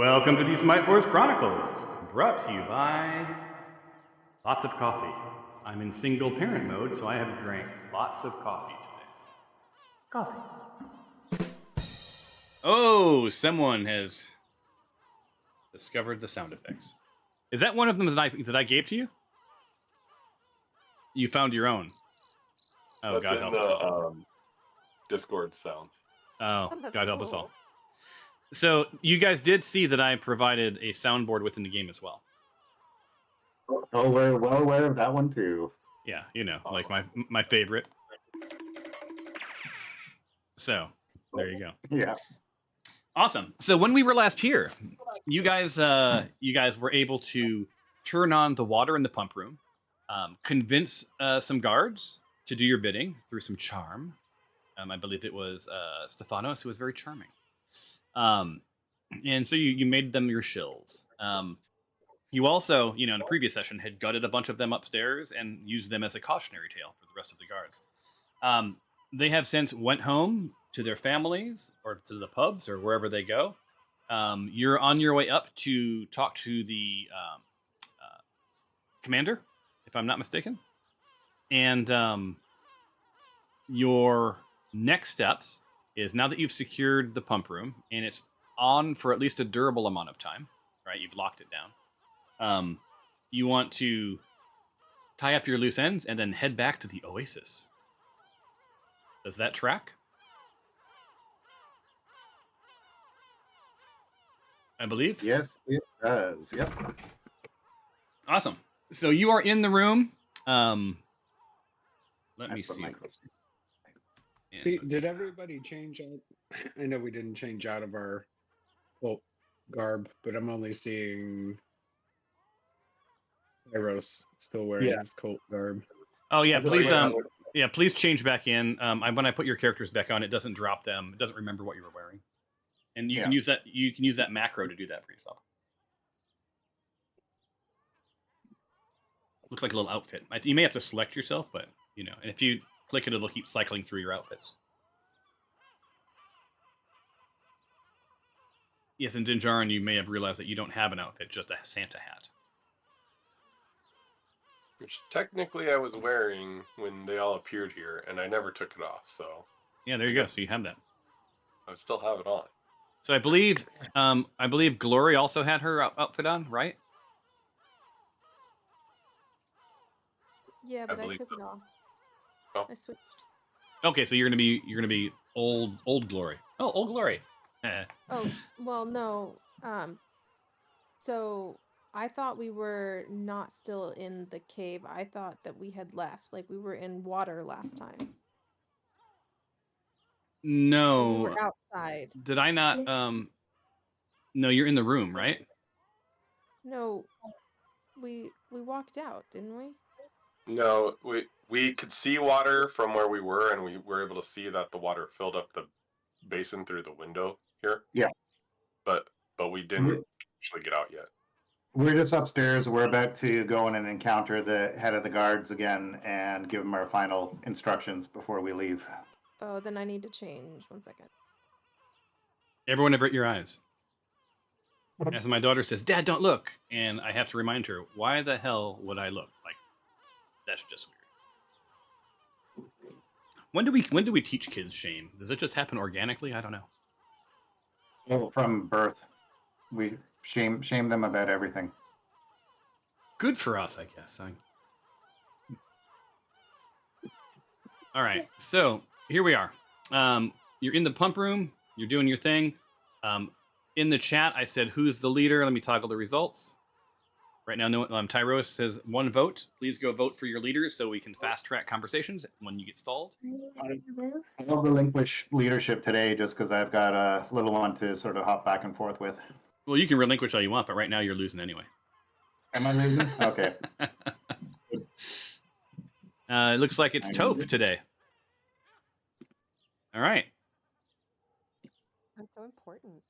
Welcome to the Smite Force Chronicles, brought to you by lots of coffee. I'm in single parent mode, so I have drank lots of coffee today. Coffee. Oh, someone has discovered the sound effects. Is that one of them that I gave to you? You found your own. Oh, That's God in help us all. Discord sounds. Oh, That's God help us cool. all. So you guys did see that I provided a soundboard within the game as well. Oh, we're well aware of that one too. Yeah, like my favorite. So there you go. Yeah. Awesome. So when we were last here, you guys were able to turn on the water in the pump room, convince some guards to do your bidding through some charm. I believe it was Stefanos who was very charming. And so you made them your shills. You also, in a previous session, had gutted a bunch of them upstairs and used them as a cautionary tale for the rest of the guards. They have since went home to their families or to the pubs or wherever they go. You're on your way up to talk to the commander, if I'm not mistaken. And your next steps is, now that you've secured the pump room and it's on for at least a durable amount of time, right? You've locked it down. You want to tie up your loose ends and then head back to the Oasis. Does that track? I believe? Yes, it does. Yep. Awesome. So you are in the room. Let me see. Did everybody change out? I know we didn't change out of our garb, but I'm only seeing Eros still wearing his cult garb. Oh yeah, please change back in. When I put your characters back on, it doesn't drop them. It doesn't remember what you were wearing. And you can use that. You can use that macro to do that for yourself. Looks like a little outfit. You may have to select yourself, but and if you click it, it'll keep cycling through your outfits. Yes, in Dinjarin, you may have realized that you don't have an outfit, just a Santa hat. Which technically I was wearing when they all appeared here, and I never took it off, so... Yeah, there you go. So you have that. I still have it on. So I believe Glory also had her outfit on, right? Yeah, but I took so. it off. Oh. I switched. Okay, so you're gonna be old Glory. Oh, old Glory. Oh, well, no. So I thought we were not still in the cave. I thought that we had left. Like we were in water last time. No. We were outside. Did I not? No, you're in the room, right? No, we walked out, didn't we? No, we could see water from where we were, and we were able to see that the water filled up the basin through the window here. Yeah. But we didn't actually get out yet. We're just upstairs. We're about to go in and encounter the head of the guards again and give him our final instructions before we leave. Oh, then I need to change. 1 second. Everyone avert your eyes. As my daughter says, "Dad, don't look," and I have to remind her, why the hell would I look? Like, that's just weird. When do we teach kids shame? Does it just happen organically? I don't know. Well, from birth, we shame them about everything. Good for us, I guess. All right, so here we are. You're in the pump room. You're doing your thing. In the chat, I said, "Who's the leader?" Let me toggle the results. Right now, Tyros says 1 vote. Please go vote for your leaders so we can fast track conversations when you get stalled. I'll relinquish leadership today just because I've got a little one to sort of hop back and forth with. Well, you can relinquish all you want, but right now you're losing anyway. Am I losing? Okay. It looks like it's Toph today. All right. That's so important.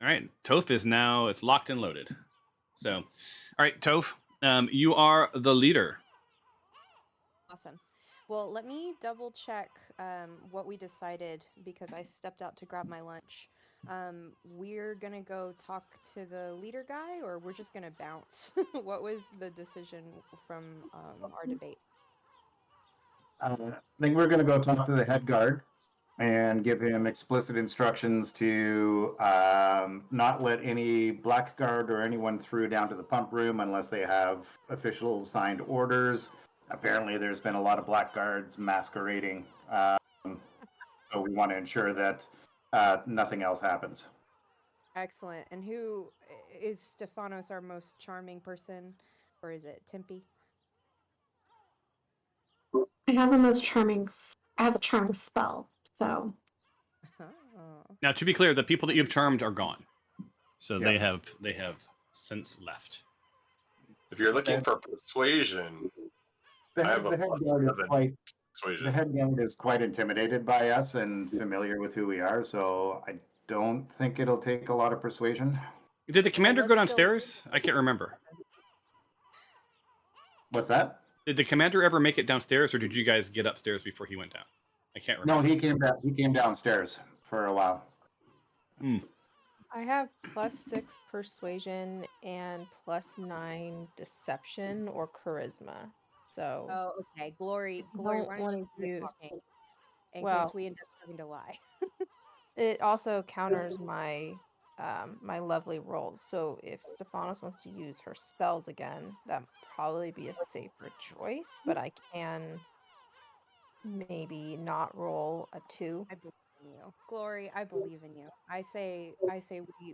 All right. Toph is now, it's locked and loaded. So, all right, Toph, you are the leader. Awesome. Well, let me double check what we decided because I stepped out to grab my lunch. we're gonna go talk to the leader guy, or we're just gonna bounce. What was the decision from our debate? I think we're going to go talk to the head guard and give him explicit instructions to not let any blackguard or anyone through down to the pump room unless they have official signed orders. Apparently, there's been a lot of blackguards masquerading, so we want to ensure that nothing else happens. Excellent. And who is Stephanos, our most charming person, or is it Timpy? I have the most charming. I have a charming spell, so. Oh. Now, to be clear, the people that you've charmed are gone, so Yeah. they have since left. If you're looking for persuasion, I have a The head plus guard is 7 quite. persuasion. The head guard is quite intimidated by us and familiar with who we are, so I don't think it'll take a lot of persuasion. Did the commander go let's still- downstairs? I can't remember. What's that? Did the commander ever make it downstairs, or did you guys get upstairs before he went down? I can't No, remember. he came down. He came downstairs for a while. I have +6 persuasion and +9 deception or charisma. So Oh, okay. Glory, I Glory, don't why don't you want do to the use. talking in Well, case we end up having to lie? it also counters my my lovely rolls. So if Stephanos wants to use her spells again, that'd probably be a safer choice. But I can maybe not roll a 2. I believe in you, Glory. I believe in you. I say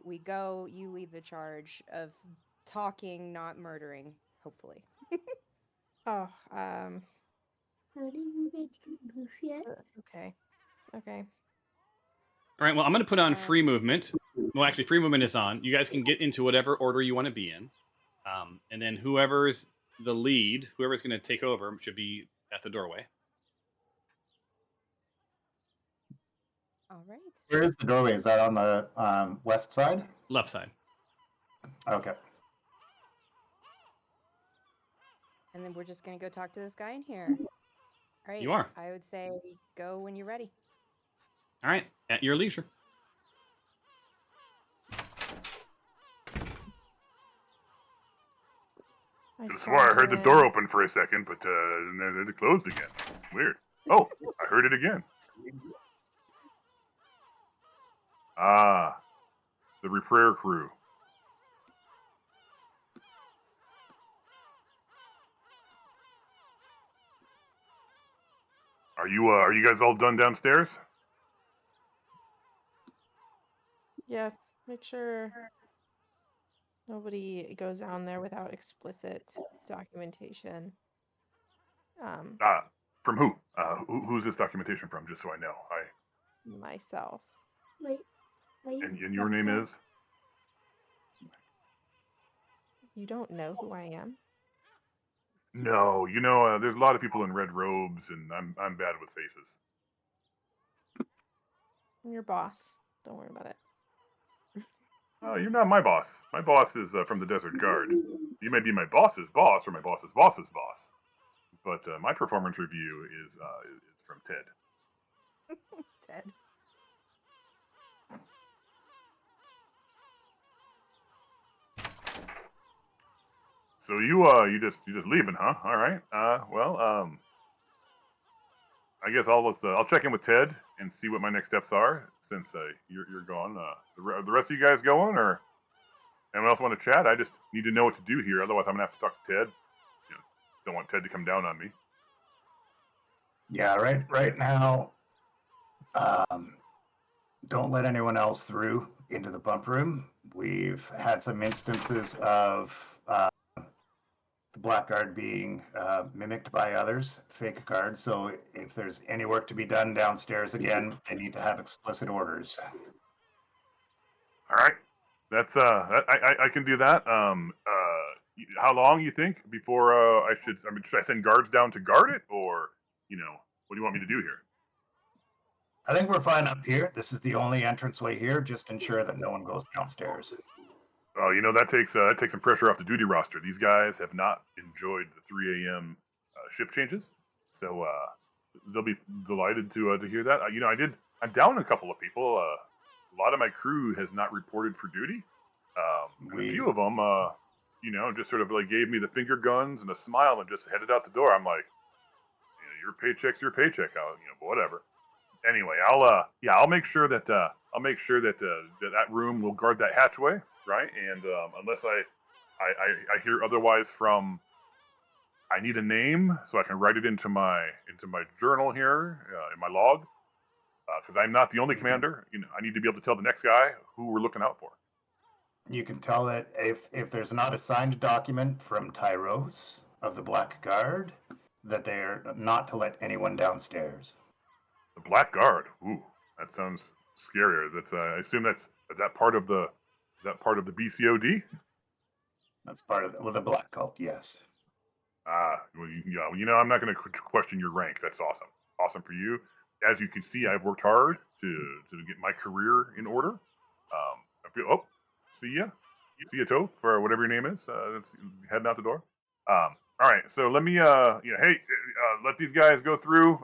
we go. You lead the charge of talking, not murdering. Hopefully. Oh, Okay. okay. All right. Well, I'm going to put on Uh, free movement. Well, actually, free movement is on. You guys can get into whatever order you want to be in, and then whoever's the lead, whoever's going to take over, should be at the doorway. All right. Where is the doorway? Is that on the west side? Left side. Okay. And then we're just gonna go talk to this guy in here. All right. You are. I would say go when you're ready. All right. At your leisure. I I swear I heard the door saw open for a second, but then it closed again. Weird. Oh, I heard it again. Ah, the repair crew. Are you guys all done downstairs? Yes, make sure nobody goes down there without explicit documentation. From who? Who's this documentation from? Just so I know. Myself. Wait. And your name is? You don't know who I am? No, there's a lot of people in red robes, and I'm bad with faces. I'm your boss. Don't worry about it. Oh, you're not my boss. My boss is from the Desert Guard. You may be my boss's boss or my boss's boss's boss, but my performance review is from Ted. Ted. So you just leaving, huh? All right. I guess I'll check in with Ted and see what my next steps are since you're gone. The rest of you guys going, or anyone else want to chat? I just need to know what to do here. Otherwise, I'm gonna have to talk to Ted. Don't want Ted to come down on me. Yeah, right now, don't let anyone else through into the pump room. We've had some instances of the blackguard being mimicked by others, fake guards. So if there's any work to be done downstairs again, they need to have explicit orders. All right, that's I can do that. How long you think before should I send guards down to guard it, or what do you want me to do here? I think we're fine up here. This is the only entranceway here. Just ensure that no one goes downstairs. Oh, that takes some pressure off the duty roster. These guys have not enjoyed the 3 a.m. Shift changes, so they'll be delighted to hear that. I'm down a couple of people. a lot of my crew has not reported for duty. And a few of them, just sort of like gave me the finger guns and a smile and just headed out the door. I'm like, your paycheck's your paycheck. Whatever. Anyway, I'll make sure that that room will guard that hatchway, right? And unless I hear otherwise from, I need a name so I can write it into my journal here in my log, because I'm not the only commander. I need to be able to tell the next guy who we're looking out for. You can tell that if there's not a signed document from Tyros of the Black Guard, that they're not to let anyone downstairs. The Black Guard. Ooh, that sounds scarier. That's I assume is that part of the BCOD? That's part of the Black Cult, yes. I'm not going to question your rank. That's awesome. Awesome for you. As you can see, I've worked hard to get my career in order. See ya, Toph, or whatever your name is. That's heading out the door. All right, so let me, let these guys go through.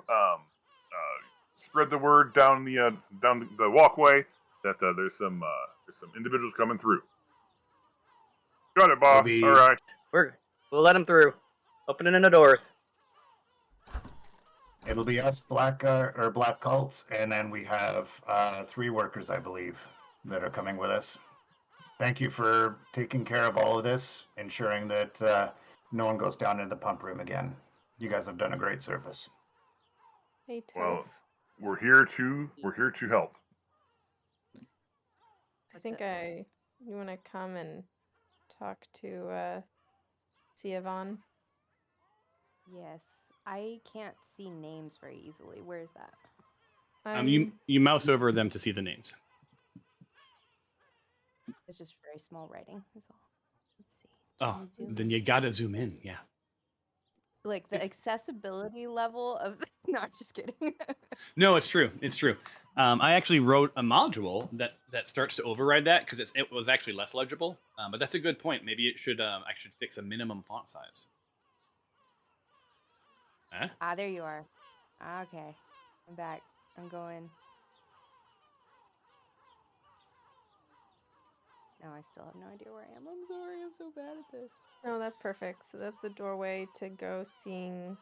Spread the word down the walkway that there's some individuals coming through. Got it, boss. All right. We'll let them through. Opening the doors. It'll be us, Black Cults, and then we have 3 workers, I believe, that are coming with us. Thank you for taking care of all of this, ensuring that no one goes down in the pump room again. You guys have done a great service. Hey, Toph. Well, we're here to help. I think you want to come and talk to Siobhan? Yes, I can't see names very easily. Where is that? You mouse over them to see the names. It's just very small writing. That's all. Let's see. Oh, Zoom then in? you gotta zoom in. Yeah. Like the accessibility level of. No, just kidding. No, it's true. It's true. I actually wrote a module that starts to override that because it was actually less legible. But that's a good point. Maybe it should. I should fix a minimum font size. Huh? There you are. Okay, I'm back. I'm going. No, I still have no idea where I am. I'm sorry. I'm so bad at this. No, that's perfect. So that's the doorway to go seeing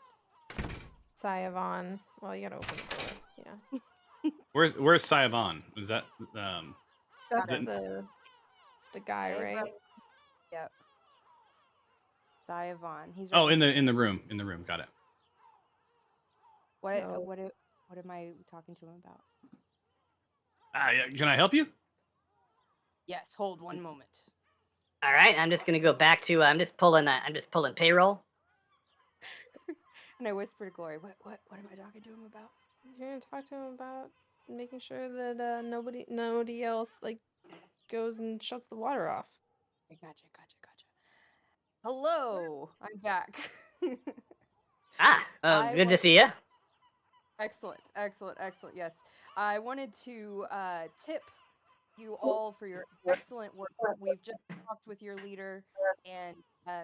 Siobhan. Well, you gotta open the door. Yeah. Where's Siobhan? Is that That's the- the guy, Okay, right? Yep. Siobhan. He's Oh, right in the room. Got it. What So- what am I talking to him about? Yeah, can I help you? Yes, hold one moment. All right, I'm just gonna go back to. I'm just pulling payroll. And I whisper to Glory, what am I talking to him about? You're gonna talk to him about making sure that nobody else like goes and shuts the water off. I gotcha. Hello, I'm back. Good to see you. Excellent. Yes, I wanted to tip you all for your excellent work. We've just talked with your leader and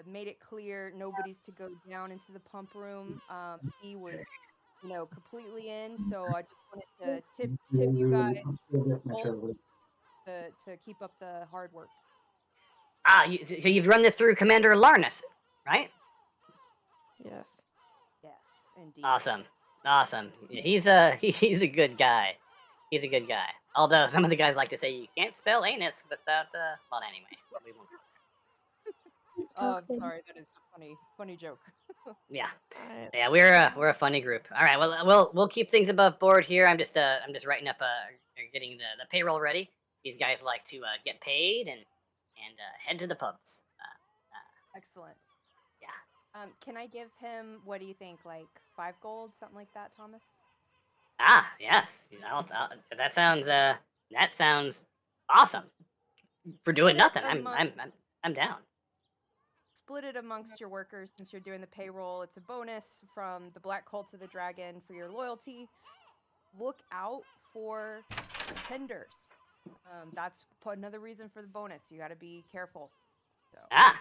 made it clear nobody's to go down into the pump room. He was, completely in. So I just wanted to tip you guys both to keep up the hard work. So you've run this through Commander Larnus, right? Yes. Yes, indeed. Awesome. He's a good guy. He's a good guy. Although some of the guys like to say you can't spell anus without. Well, anyway, we won't. Oh, I'm sorry. That is a funny joke. Yeah, Alright. yeah, we're a funny group. All right, well, we'll keep things above board here. I'm just writing up getting the payroll ready. These guys like to get paid and head to the pubs. Excellent. Yeah. Can I give him, what do you think, like 5 gold, something like that, Thomas? Yes. That sounds awesome. For doing Split it nothing, I'm down. Split it amongst your workers since you're doing the payroll. It's a bonus from the Black Cult to the Dragon for your loyalty. Look out for pretenders. That's another reason for the bonus. You got to be careful. So. All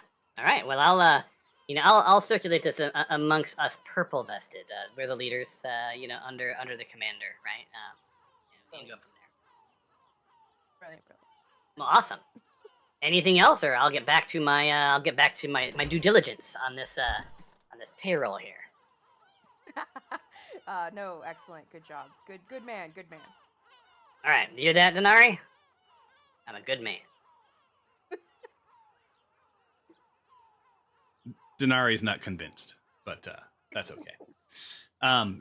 right. Well, I'll circulate this amongst us purple vested. We're the leaders, under the commander, right? And go from Brilliant. Well, awesome. Anything else, or I'll get back to my my due diligence on this payroll here. No, excellent. Good job. Good man. Good man. All right, you hear that, Denari? I'm a good man. Denari's not convinced, but that's okay.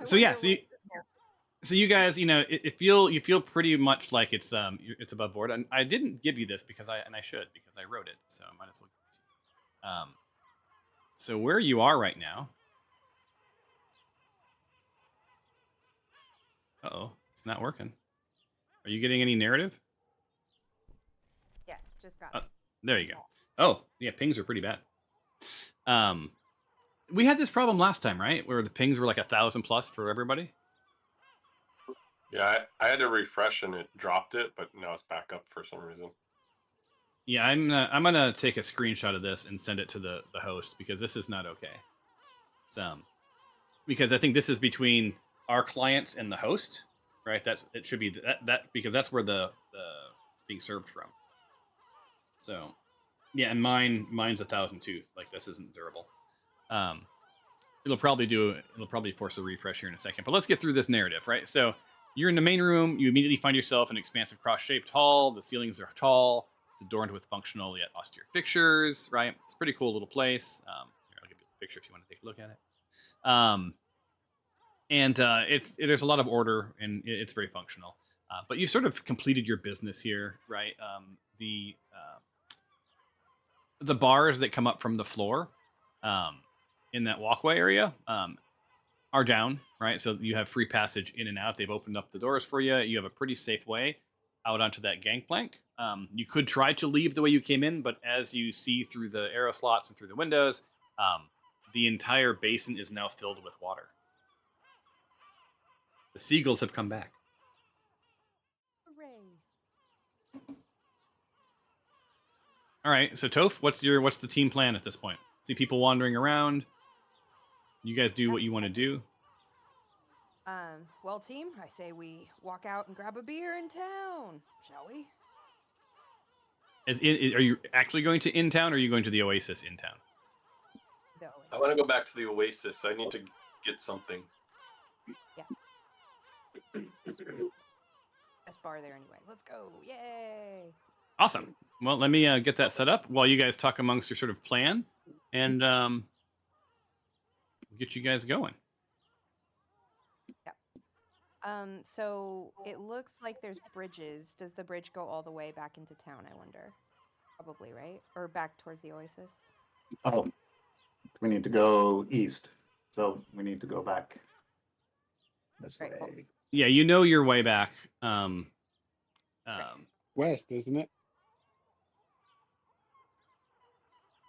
So you guys, you feel pretty much like it's above board. And I didn't give you this because I should, because I wrote it, so I might as well give it to you. So where you are right now. Uh-oh, it's not working. Are you getting any narrative? Yes, just got it. There you go. Oh, yeah, pings are pretty bad. We had this problem last time, right? Where the pings were like 1,000 plus for everybody. Yeah, I had to refresh and it dropped it, but now it's back up for some reason. Yeah, I'm gonna take a screenshot of this and send it to the host, because this is not okay. It's, because I think this is between our clients and the host, right? It should be that because that's where the it's being served from. So, yeah, and mine's 1,002. Like, this isn't durable. It'll probably force a refresh here in a second. But let's get through this narrative, right? So you're in the main room. You immediately find yourself in an expansive cross-shaped hall. The ceilings are tall. It's adorned with functional yet austere fixtures, right? It's a pretty cool little place. Here, I'll give you a picture if you want to take a look at it. There's a lot of order, and it's very functional. But you've sort of completed your business here, right? The bars that come up from the floor in that walkway area are down, right? So you have free passage in and out. They've opened up the doors for you. You have a pretty safe way out onto that gangplank. You could try to leave the way you came in, but as you see through the arrow slots and through the windows, the entire basin is now filled with water. The seagulls have come back. Hooray. All right, so Toph, what's the team plan at this point? See people wandering around. You guys do what you want to do. Well, team, I say we walk out and grab a beer in town, shall we? Are you actually going to in town, or are you going to the Oasis in town? The Oasis. I want to go back to the Oasis. I need to get something. Yeah. Best bar there anyway. Let's go. Yay. Awesome. Well, let me get that set up while you guys talk amongst your sort of plan, and get you guys going. Yep. So it looks like there's bridges. Does the bridge go all the way back into town, I wonder? Probably, right? Or back towards the Oasis? Oh, we need to go east. So we need to go back this Right, way. cool. Yeah, you know your way back. West, isn't it?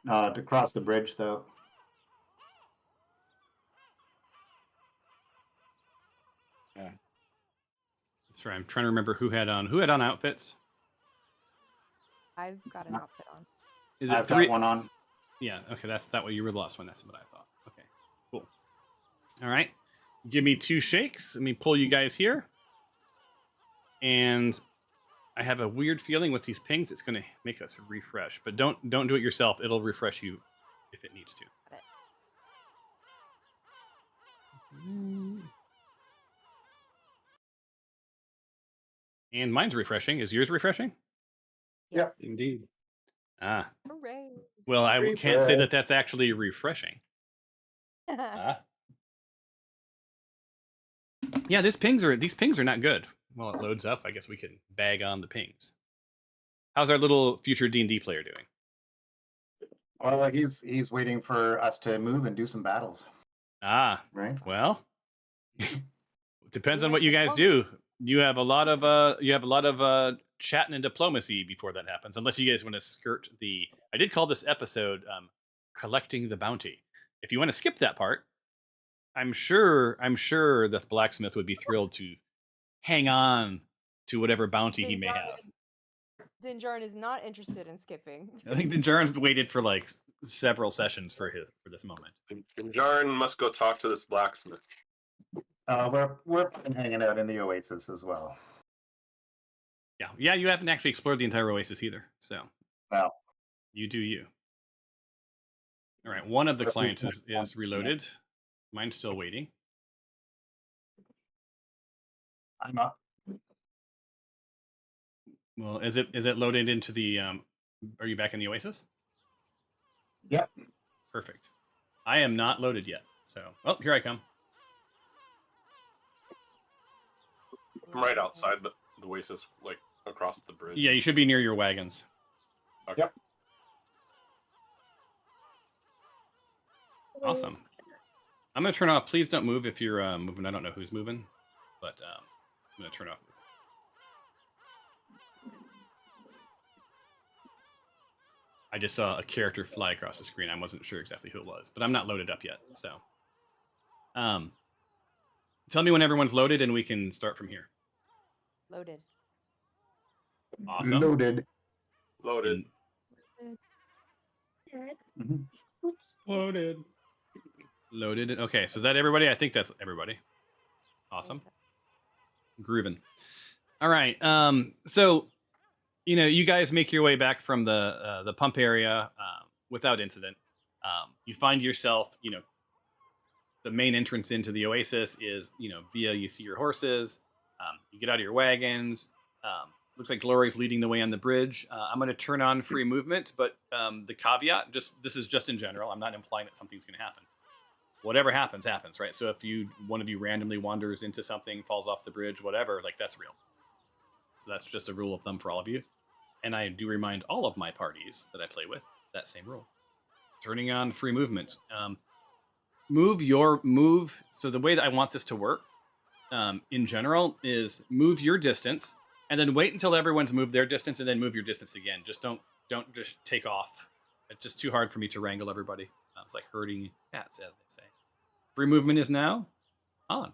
To cross the bridge, though. Yeah. Sorry, I'm trying to remember who had on outfits. I've got an outfit on. Is it I've three? got one on. Yeah. Okay, that's that way. You were the last one. That's what I thought. Okay, cool. All right, give me 2 shakes. Let me pull you guys here. And I have a weird feeling with these pings, it's going to make us refresh. But don't do it yourself. It'll refresh you if it needs to. Got it. And mine's refreshing. Is yours refreshing? Yep, indeed. Ah. Hooray. Well, I can't say that that's actually refreshing. Yeah, these pings are not good. Well, it loads up. I guess we can bag on the pings. How's our little future D&D player doing? Well, he's waiting for us to move and do some battles. Ah, right. Well, depends on what you guys do. You have a lot of chatting and diplomacy before that happens. Unless you guys want to skirt the. I did call this episode "Collecting the Bounty." If you want to skip that part, I'm sure the blacksmith would be thrilled to hang on to whatever bounty he may have. Dinjarin is not interested in skipping. I think Dinjarin's waited for like several sessions for this moment. Dinjarin must go talk to this blacksmith. We're hanging out in the Oasis as well. Yeah, you haven't actually explored the entire oasis either, so No. you do you. All right, one of the clients is reloaded. Mine's still waiting. I'm up. Well, is it loaded into the? Are you back in the oasis? Yep. Perfect. I am not loaded yet, so here I come. I'm right outside the oasis, like across the bridge. Yeah, you should be near your wagons. Okay. Yep. Awesome. I'm gonna turn off. Please don't move if you're moving. I don't know who's moving, but I'm gonna turn off. I just saw a character fly across the screen. I wasn't sure exactly who it was, but I'm not loaded up yet. So, tell me when everyone's loaded, and we can start from here. Loaded. Awesome. Loaded. Loaded. Mhm. Loaded. Loaded. Okay, so is that everybody? I think that's everybody. Awesome. Groovin'. All right. So, you guys make your way back from the pump area without incident. You find yourself, the main entrance into the oasis is, via you see your horses. You get out of your wagons. Looks like Glory's leading the way on the bridge. I'm going to turn on free movement, but the caveat, this is just in general. I'm not implying that something's going to happen. Whatever happens, happens, right? So if one of you randomly wanders into something, falls off the bridge, whatever, like that's real. So that's just a rule of thumb for all of you. And I do remind all of my parties that I play with that same rule. Turning on free movement. Move. So the way that I want this to work, in general, is move your distance, and then wait until everyone's moved their distance, and then move your distance again. Just don't just take off. It's just too hard for me to wrangle everybody. It's like herding cats, as they say. Free movement is now on.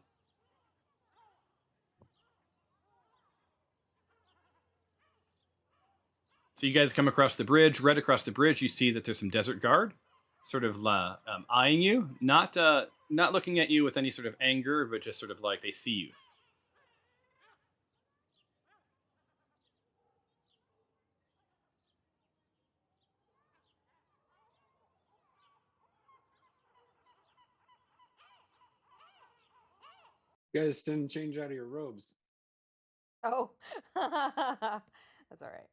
So you guys come across the bridge. Right across the bridge, you see that there's some desert guard, sort of eyeing you, not looking at you with any sort of anger, but just sort of like they see you. You guys didn't change out of your robes. Oh, that's all right.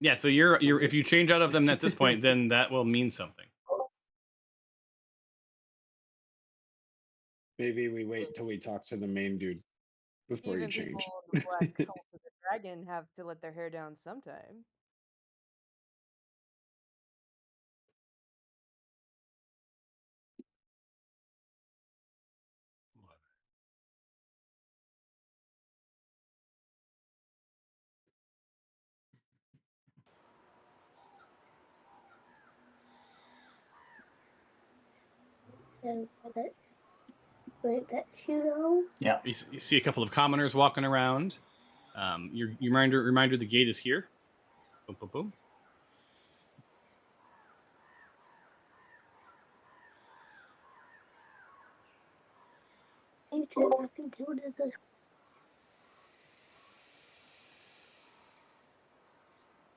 Yeah, so you're if you change out of them at this point, then that will mean something. Maybe we wait till we talk to the main dude before Even you change. people in the Black Cult of the Dragon have to let their hair down sometime. Yeah. You see a couple of commoners walking around. Your reminder the gate is here. Boom, boom, boom.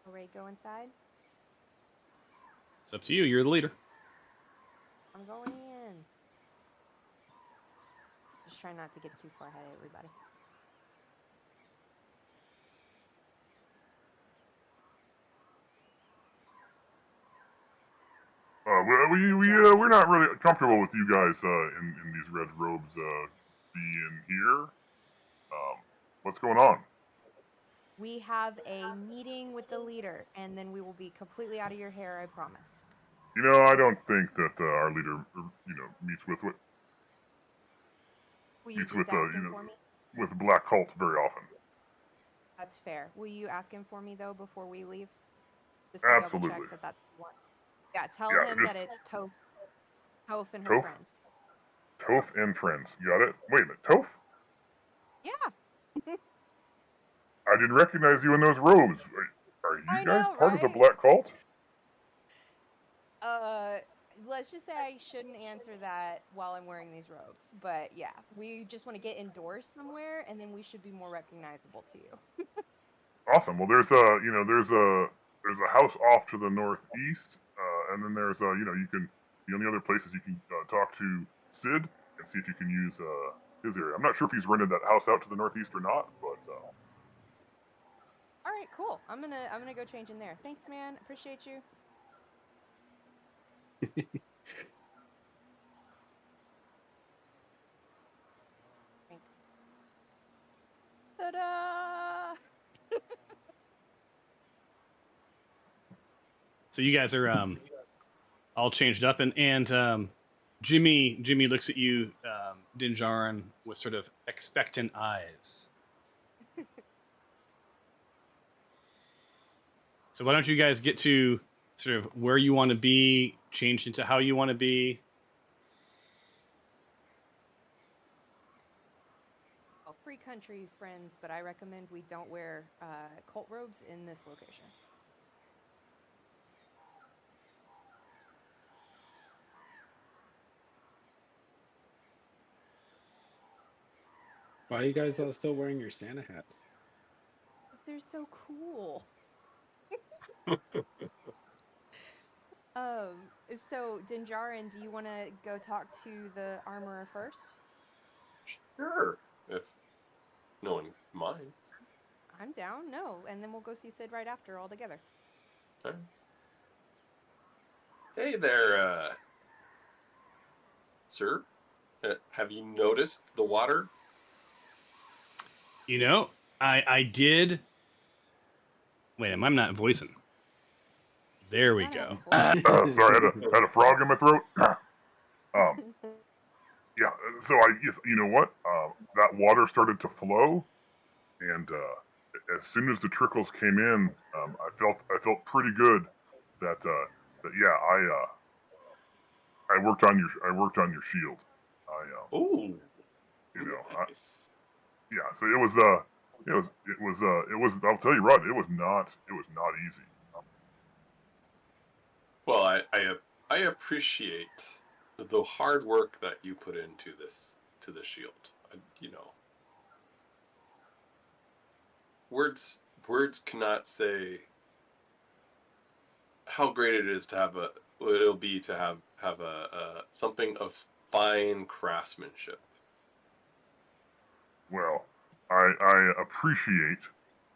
All right, go inside. It's up to you. You're the leader. I'm going in. Just try not to get too far ahead of everybody. We're not really comfortable with you guys in these red robes being here. What's going on? We have a meeting with the leader, and then we will be completely out of your hair, I promise. I don't think that our leader, meets with Will you meets just with ask him for me? with the Black Cult very often. That's fair. Will you ask him for me, though, before we leave? Just to double Absolutely. check that that's the one. Yeah, tell Yeah, him just- that it's Toph and her Toph? friends. Toph and friends. You got it? Wait a minute. Toph? Yeah. I didn't recognize you in those robes. Are you I guys know, part of the right? Black Cult? Let's just say I shouldn't answer that while I'm wearing these robes. But yeah, we just want to get indoors somewhere, and then we should be more recognizable to you. Awesome. Well, there's a house off to the northeast, and then there's you can the only other places you can talk to Sid and see if you can use his area. I'm not sure if he's rented that house out to the northeast or not, but All right, cool. I'm gonna go change in there. Thanks, man. Appreciate you. Thank- Ta-da! So you guys are all changed up, and Jimmy looks at you, Dinjarin, with sort of expectant eyes. So why don't you guys get to sort of where you want to be, change into how you want to be? Well, free country friends, but I recommend we don't wear cult robes in this location. Why are you guys all still wearing your Santa hats? 'Cause they're so cool. So Dinjarin, do you want to go talk to the armorer first? Sure, if no one minds. I'm down. No, and then we'll go see Sid right after all together. Okay. Hey there, sir. Have you noticed the water? You know, I did. Wait, I'm not voicing. There we Gotta have go. a voice. sorry, I had a frog in my throat. Yeah. So you know what? That water started to flow, and as soon as the trickles came in, I felt pretty good that yeah, I worked on your shield. Oh, Nice. Yeah. So it was I'll tell you, Rod, it was not easy. Well, I appreciate the hard work that you put into the shield. You know, words cannot say how great it is to have what it'll be to have a something of fine craftsmanship. Well, I appreciate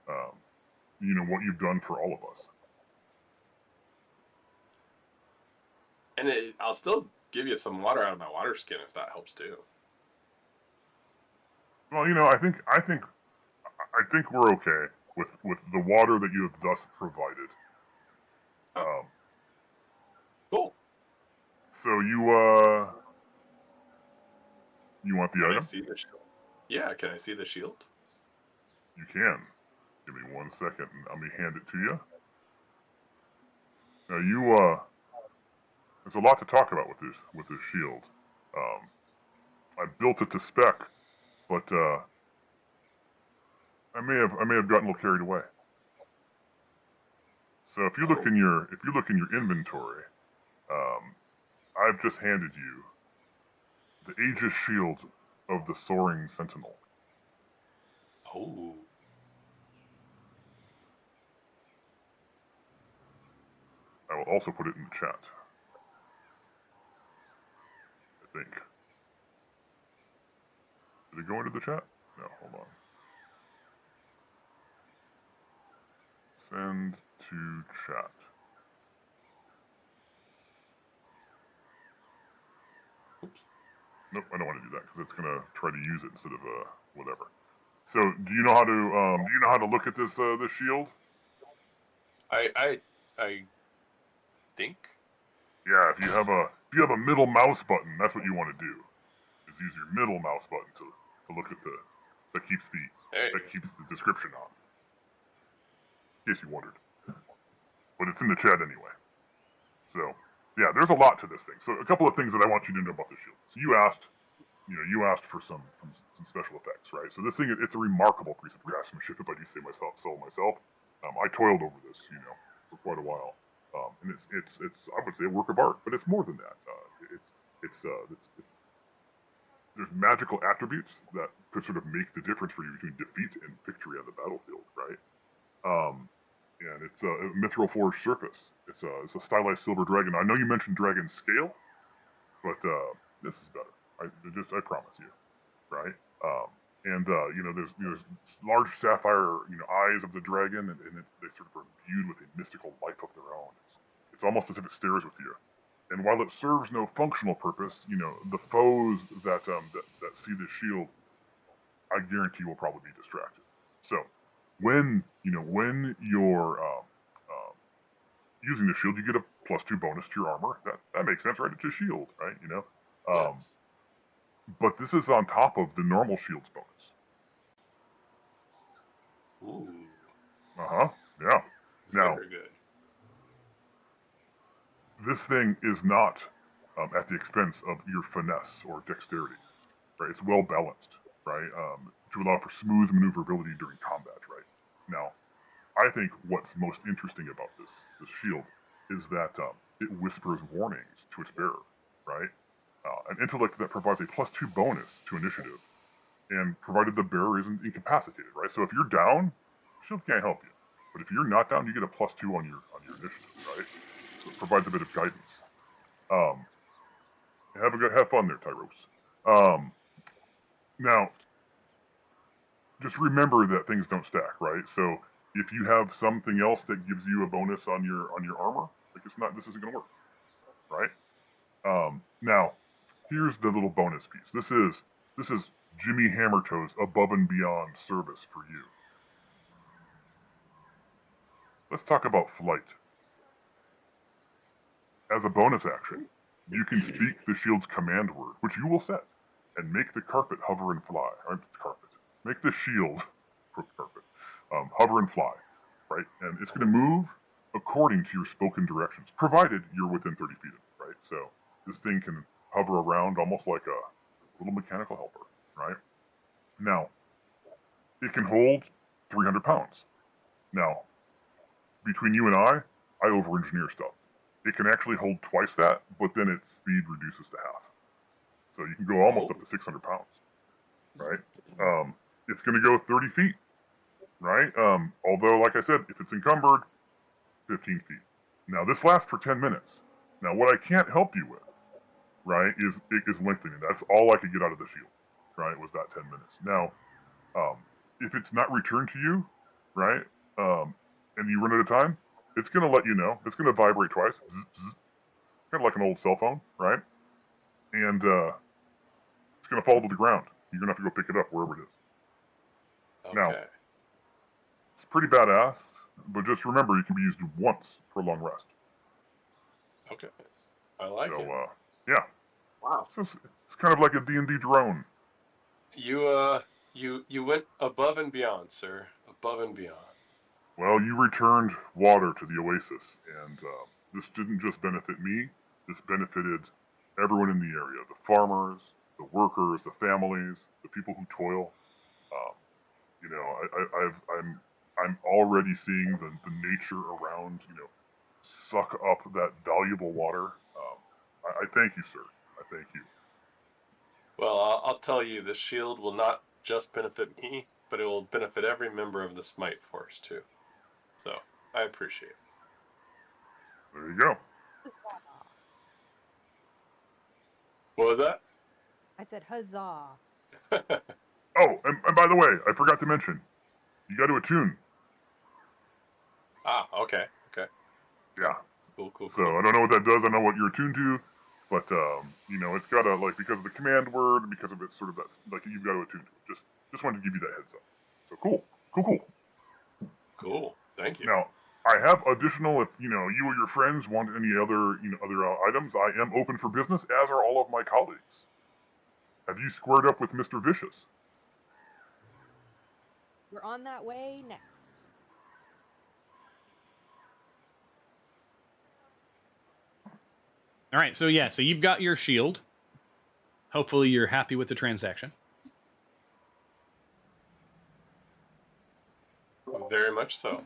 what you've done for all of us. And I'll still give you some water out of my water skin if that helps too. Well, I think we're okay with the water that you have thus provided. Cool. So you want the Can I item? see the shield? Yeah, can I see the shield? You can. Give me 1 second, and let me hand it to you. Now there's a lot to talk about with this shield. I built it to spec, but I may have gotten a little carried away. So if you look in your inventory, I've just handed you the Aegis Shield of the Soaring Sentinel. Oh. I will also put it in the chat. I think. Did it go into the chat? No, hold on. Send to chat. Oops. Nope, I don't want to do that because it's gonna try to use it instead of whatever. So, do you know how to look at this shield? I think. Yeah, if you have a middle mouse button, that's what you want to do. Is use your middle mouse button to look at that keeps the description on. In case you wondered. But it's in the chat anyway. So, yeah, there's a lot to this thing. So, a couple of things that I want you to know about the shield. So, you asked for some special effects, right? So, this thing, it's a remarkable piece of craftsmanship, if I do say myself. I toiled over this, for quite a while. And it's I would say a work of art, but it's more than that. It's there's magical attributes that could sort of make the difference for you between defeat and victory on the battlefield, right? And it's a mithril forged surface. It's a stylized silver dragon. I know you mentioned dragon scale, but this is better. I promise you, right? And there's large sapphire eyes of the dragon, and they sort of are imbued with a mystical life of their own. It's almost as if it stares with you. And while it serves no functional purpose, the foes that see this shield, I guarantee will probably be distracted. So when you're using the shield, you get a +2 bonus to your armor. That makes sense, right? It's a shield, right? Yes. But this is on top of the normal shield's bonus. Ooh. Yeah. Now, Very good. this thing is not at the expense of your finesse or dexterity, right? It's well balanced, right? To allow for smooth maneuverability during combat, right? Now, I think what's most interesting about this shield is that it whispers warnings to its bearer, right? An intellect that provides a +2 bonus to initiative, and provided the bearer isn't incapacitated, right? So if you're down, shield can't help you. But if you're not down, you get a +2 on your initiative, right? So it provides a bit of guidance. Have fun there, Tyros. Now, just remember that things don't stack, right? So if you have something else that gives you a bonus on your armor, this isn't going to work, right? Now, here's the little bonus piece. This is Jimmy Hammertoe's above and beyond service for you. Let's talk about flight. As a bonus action, you can speak the shield's command word, which you will set, and make the carpet hover and fly. Make the shield hover and fly, right? And it's going to move according to your spoken directions, provided you're within 30 feet of it, right? So this thing can hover around almost like a little mechanical helper, right? Now, it can hold 300 pounds. Now, between you and I over-engineer stuff. It can actually hold twice that, but then its speed reduces to half. So you can go almost up to 600 pounds, right? It's going to go 30 feet, right? Although, like I said, if it's encumbered, 15 feet. Now, this lasts for 10 minutes. Now, what I can't help you with, right, is lengthening. That's all I could get out of the shield, right, was that 10 minutes. Now, if it's not returned to you, right, and you run out of time, it's going to let you know. It's going to vibrate twice, zzz, zzz, kind of like an old cell phone, right? And it's going to fall to the ground. You're going to have to go pick it up wherever it is. Okay. Now, it's pretty badass, but just remember it can be used once for a long rest. Okay. I like it. Yeah. Wow. It's kind of like a D&D drone. You went above and beyond, sir. Above and beyond. Well, you returned water to the oasis, and this didn't just benefit me. This benefited everyone in the area: the farmers, the workers, the families, the people who toil. I'm already seeing the nature around, suck up that valuable water. I thank you, sir. I thank you. Well, I'll tell you, the shield will not just benefit me, but it will benefit every member of the Smite force too. So I appreciate it. There you go. What was that? I said huzzah. Oh, and by the way, I forgot to mention, you got to attune. Okay. Yeah. Cool. So I don't know what that does. I know what you're attuned to, but it's got to, like, because of the command word, because of it's sort of that, like, you've got to attune to it. Just wanted to give you that heads up. So cool. Cool. Thank you. Now, I have additional, if you or your friends want any other items, I am open for business, as are all of my colleagues. Have you squared up with Mr. Vicious? We're on that way next. All right, so you've got your shield. Hopefully you're happy with the transaction. Very much so.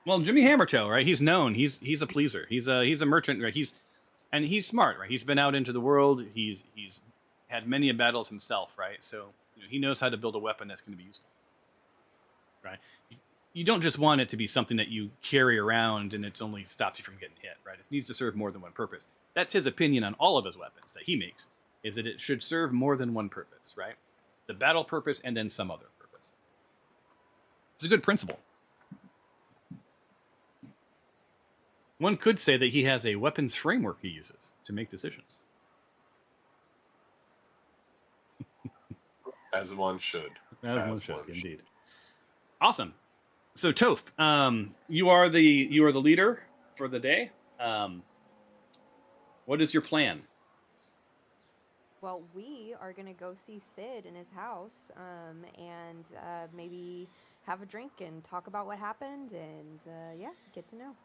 Well, Jimmy Hammertoe, right? He's known. He's a pleaser. He's a merchant, right? He's smart, right? He's been out into the world. He's had many battles himself, right? So he knows how to build a weapon that's going to be useful, right? you don't just want it to be something that you carry around and it only stops you from getting hit, right? It needs to serve more than one purpose. That's his opinion on all of his weapons that he makes, is that it should serve more than one purpose, right? The battle purpose and then some other purpose. It's a good principle. One could say that he has a weapons framework he uses to make decisions. As one should. As one should, indeed. Awesome. So Toph, you are the leader for the day. What is your plan? Well, we are gonna go see Sid in his house, and maybe have a drink and talk about what happened, and yeah, get to know.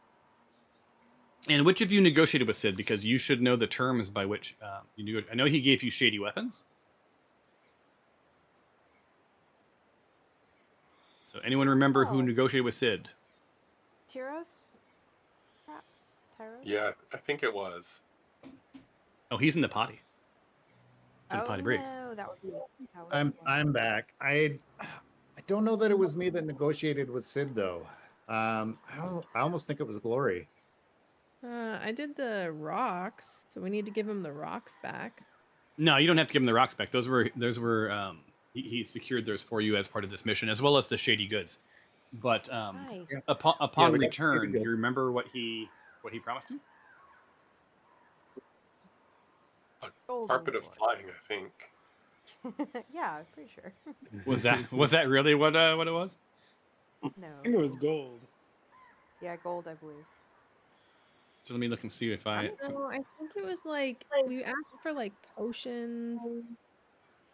And which of you negotiated with Sid? Because you should know the terms by which you negotiate. I know he gave you shady weapons. So anyone remember who negotiated with Sid? Tyros? Perhaps? Tyros? Yeah, I think it was. Oh, he's in the potty. In the potty break. No, that would be. I'm back. I don't know that it was me that negotiated with Sid though. I almost think it was Glory. I did the rocks, so we need to give him the rocks back. No, you don't have to give him the rocks back. Those were he secured those for you as part of this mission, as well as the shady goods. But Nice. upon we got return, shady do goods. you remember what he promised you? Golden Carpet of Lord. flying, I think. Yeah, I'm pretty sure. Was that really what it was? No. I think it was gold. Yeah, gold, I believe. So let me look and see if I. No, I think it was like we asked for like potions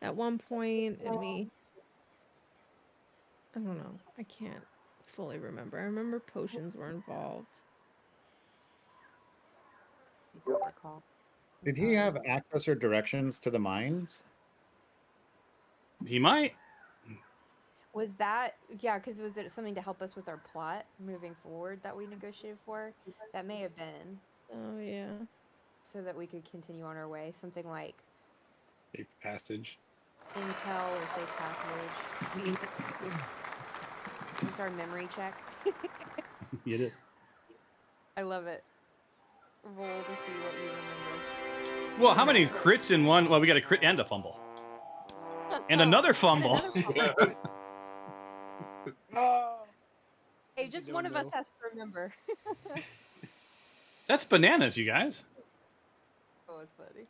at one point, and I don't know. I can't fully remember. I remember potions were involved. I don't recall. I'm Did he sorry. have access or directions to the mines? He might. Was that, yeah, because was it something to help us with our plot moving forward that we negotiated for? That may have been, Oh yeah. so that we could continue on our way. Something like Safe passage. intel or safe passage. Is this our memory check? It is. I love it. Roll to see what you remember. Well, how many crits in one? Well, we got a crit and a fumble. And another fumble. Hey, just one of us has to remember. That's bananas, you guys. Oh, it's funny.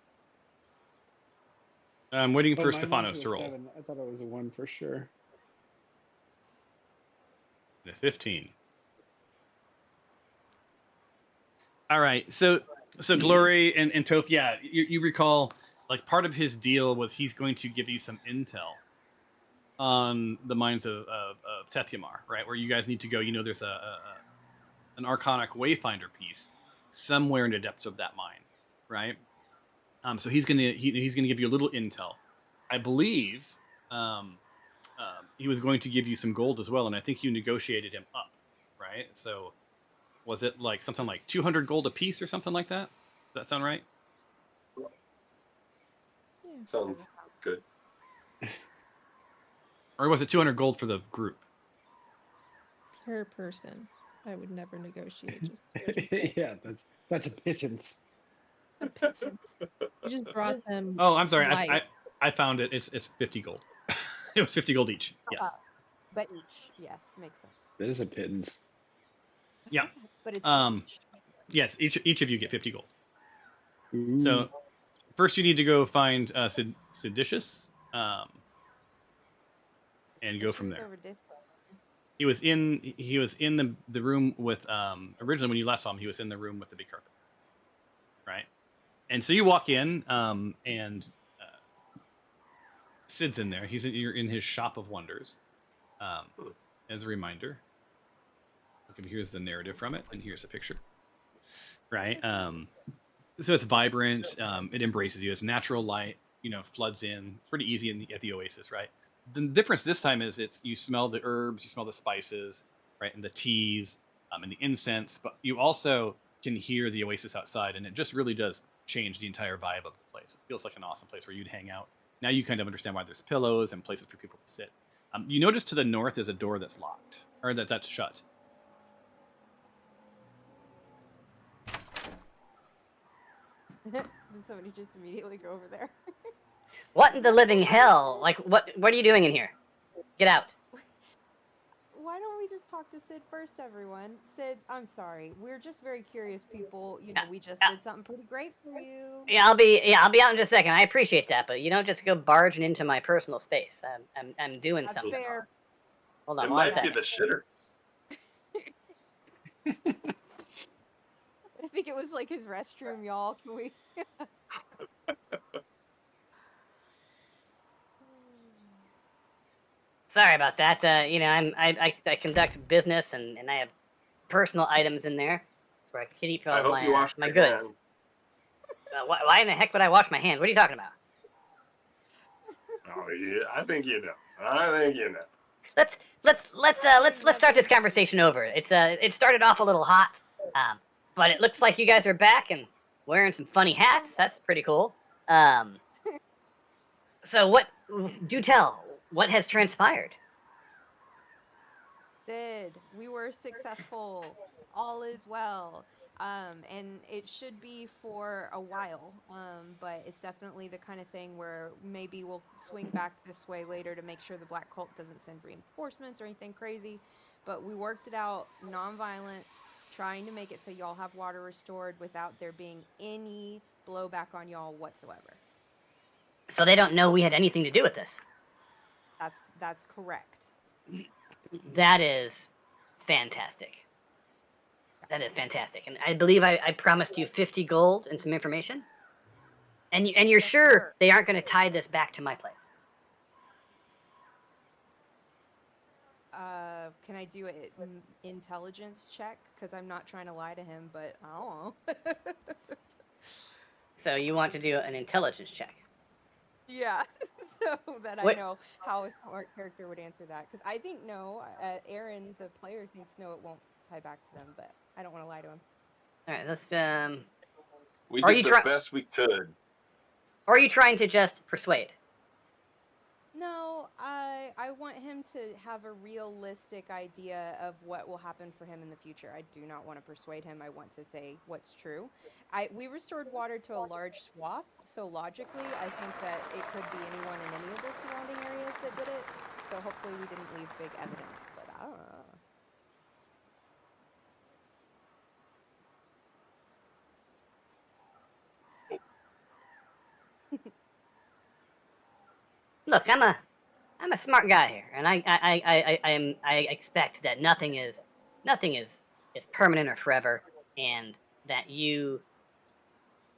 I'm waiting for mine Stephanos was to roll. 7. I thought it was a 1 for sure. The 15. All right, so Glory and Toph, yeah, you recall, like, part of his deal was he's going to give you some intel on the mines of Tethyamar, right? Where you guys need to go. You know, there's an Arcanic Wayfinder piece somewhere in the depths of that mine, right? So he's gonna give you a little intel. I believe he was going to give you some gold as well, and I think you negotiated him up, right? So was it like something like 200 gold a piece or something like that? Does that sound right? Sounds good. Or was it 200 gold for the group? Per person. I would never negotiate. Just Yeah, that's a pittance. you just brought them. Oh, I'm sorry. light. I found it. It's 50 gold. It was 50 gold each. Yes. But each, yes, makes sense. That is a pittance. Yeah. But it's each. Yes. Each of you get 50 gold. Ooh. So first, you need to go find Seditious, and go from there. Over this way. He was in the room with originally when you last saw him. He was in the room with the big carpet, right? And so you walk in, and Sid's in there. You're in his shop of wonders. As a reminder, okay, here's the narrative from it, and here's a picture, right? So it's vibrant. It embraces you. It's natural light. Floods in. It's pretty easy at the oasis, right? The difference this time is you smell the herbs, you smell the spices, right, and the teas, and the incense, but you also can hear the oasis outside, and it just really does change the entire vibe of the place. It feels like an awesome place where you'd hang out. Now you kind of understand why there's pillows and places for people to sit. You notice to the north is a door that's locked, or that's shut. Did somebody just immediately go over there? What in the living hell? Like, what are you doing in here? Get out. Why don't we just talk to Sid first, everyone? Sid, I'm sorry. We're just very curious people. You know, we just did something pretty great for you. Yeah, I'll be out in just a second. I appreciate that, but you don't just go barging into my personal space. I'm doing That's something. fair. Hold on It one might be second. the shitter. I think it was like his restroom, y'all. Can we? Sorry about that. You know, I conduct business and I have personal items in there. That's where I keep all I hope my you washed my your goods. hands. Why in the heck would I wash my hands? What are you talking about? Oh yeah, I think you know. I think you know. Let's start this conversation over. It started off a little hot, but it looks like you guys are back and wearing some funny hats. That's pretty cool. So what? Do tell. What has transpired? Did. We were successful. All is well. And it should be for a while. But it's definitely the kind of thing where maybe we'll swing back this way later to make sure the Black Cult doesn't send reinforcements or anything crazy. But we worked it out non-violent, trying to make it so y'all have water restored without there being any blowback on y'all whatsoever. So they don't know we had anything to do with this. That's correct. That is fantastic. That is fantastic. And I believe I promised you 50 gold and some information. And you're Yes, sure sir. they aren't going to tie this back to my place? Can I do an intelligence check? Because I'm not trying to lie to him, but I don't know. So you want to do an intelligence check? Yeah, so that I What? know how a smart character would answer that. Because I think no. Aaron, the player, thinks no, it won't tie back to them, but I don't want to lie to him. All right, let's We Are did you the try- best we could. Or are you trying to just persuade? No, I want him to have a realistic idea of what will happen for him in the future. I do not want to persuade him. I want to say what's true. We restored water to a large swath, so logically, I think that it could be anyone in any of the surrounding areas that did it. So hopefully we didn't leave big evidence, but I don't know. Look, I'm a smart guy here, and I expect that nothing is permanent or forever, and that you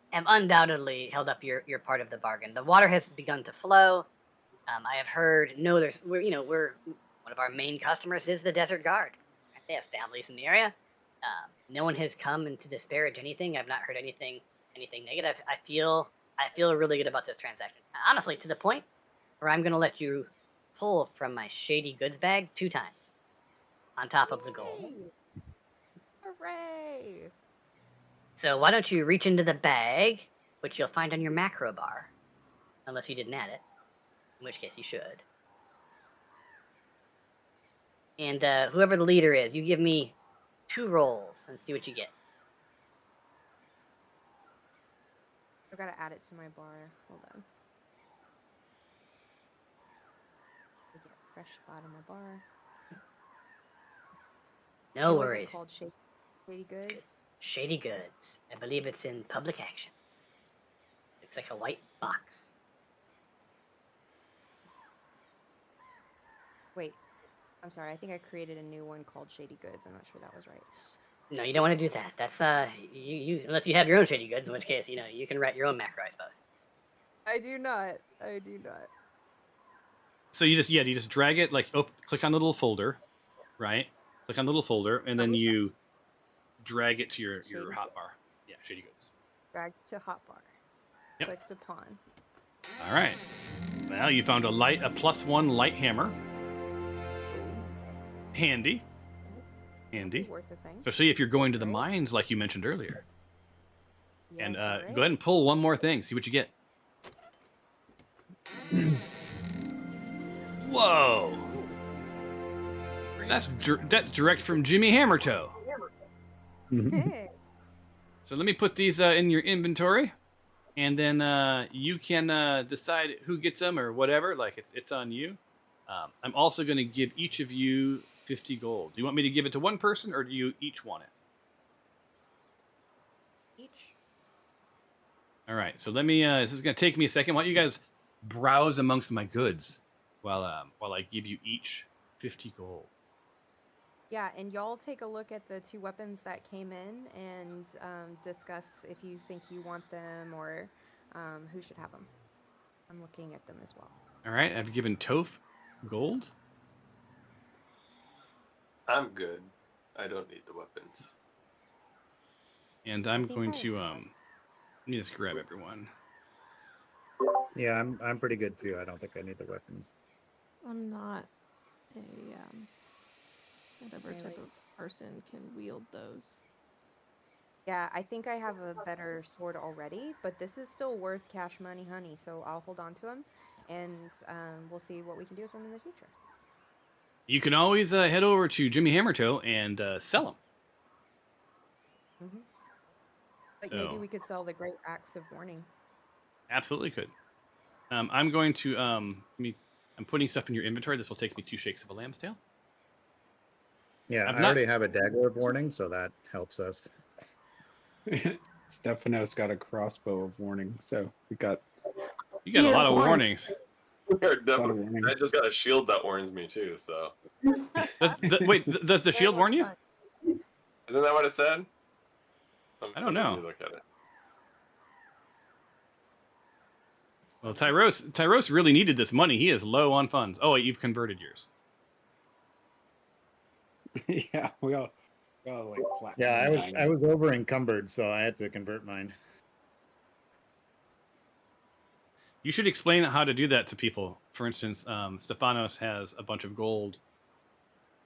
have undoubtedly held up your part of the bargain. The water has begun to flow. I have heard. No, we're one of our main customers is the Desert Guard. They have families in the area. No one has come in to disparage anything. I've not heard anything negative. I feel really good about this transaction. Honestly, to the point where I'm gonna let you pull from my shady goods bag 2 times on top of the gold. Yay! Hooray! So why don't you reach into the bag, which you'll find on your macro bar, unless you didn't add it, in which case you should. And whoever the leader is, you give me 2 rolls and see what you get. I've got to add it to my bar. Hold on. I get a fresh spot on my bar. No And worries. Was it called Shady Goods? Shady Goods. I believe it's in Public Actions. Looks like a white box. Wait, I'm sorry. I think I created a new one called Shady Goods. I'm not sure that was right. No, you don't want to do that. That's you unless you have your own shady goods, in which case, you can write your own macro, I suppose. I do not. I do not. So you just drag it, like, click on the little folder, right? Click on the little folder, and then you drag it to your hotbar. Yeah, shady goods. Dragged to hotbar. Yep. Clicked upon. All right. Well, you found a +1 light hammer. Handy. Worth a thing. Especially if you're going to the mines, like you mentioned earlier. Yeah, And right. go ahead and pull one more thing. See what you get. Whoa! That's direct from Jimmy Hammertoe. Hey. So let me put these in your inventory, and then you can decide who gets them or whatever. Like it's on you. I'm also going to give each of you 50 gold. Do you want me to give it to one person, or do you each want it? Each. All right. So let me. This is going to take me a second. Why don't you guys browse amongst my goods while I give you each 50 gold. Yeah, and y'all take a look at the 2 weapons that came in and discuss if you think you want them or who should have them. I'm looking at them as well. All right. I've given Toph gold. I'm good. I don't need the weapons. And I'm going to let me just grab everyone. Yeah, I'm pretty good too. I don't think I need the weapons. I'm not a whatever Okay, type wait. of person can wield those. Yeah, I think I have a better sword already, but this is still worth cash money, honey. So I'll hold on to them, and we'll see what we can do with them in the future. You can always head over to Jimmy Hammertoe and sell them. Mm-hmm. Like So, maybe we could sell the Great Axe of Warning. Absolutely could. I'm going to I'm putting stuff in your inventory. This will take me 2 shakes of a lamb's tail. Yeah, I've I not- already have a dagger of warning, so that helps us. Stephanos got a crossbow of warning, so we got You got a lot of warnings. I just got a shield that warns me too. So Does the shield warn you? isn't that what it said? I don't know. Look at it. Well, Tyros really needed this money. He is low on funds. Oh, wait, you've converted yours. yeah, we all like platinum. Yeah, I was over encumbered, so I had to convert mine. You should explain how to do that to people. For instance, Stephanos has a bunch of gold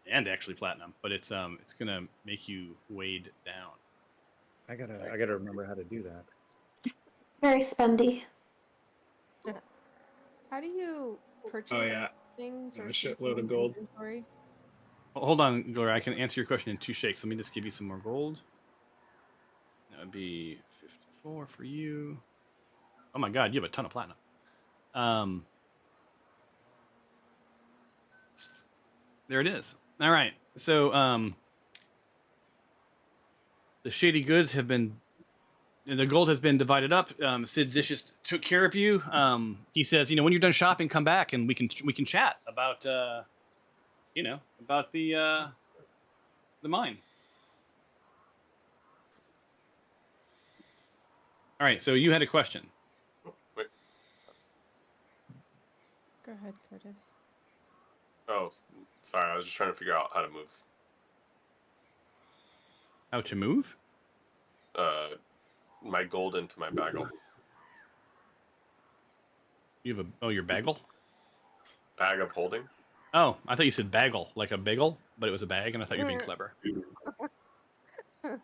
and actually platinum, but it's gonna make you weighed down. I gotta remember how to do that. Very spendy. How do you purchase things or A see shitload of things in gold. inventory? Hold on, Gloria. I can answer your question in 2 shakes. Let me just give you some more gold. That would be 54 for you. Oh my god, you have a ton of platinum. There it is. All right. So the shady goods have been, the gold has been divided up. Sid Dishes took care of you. He says, when you're done shopping, come back and we can chat about about the mine. All right. So you had a question. Wait. Go ahead, Curtis. Oh, sorry. I was just trying to figure out how to move. How to move? My gold into my bagel. You have your bagel? Bag of holding. Oh, I thought you said bagel, like a bagel, but it was a bag, and I thought you were being clever. Delicious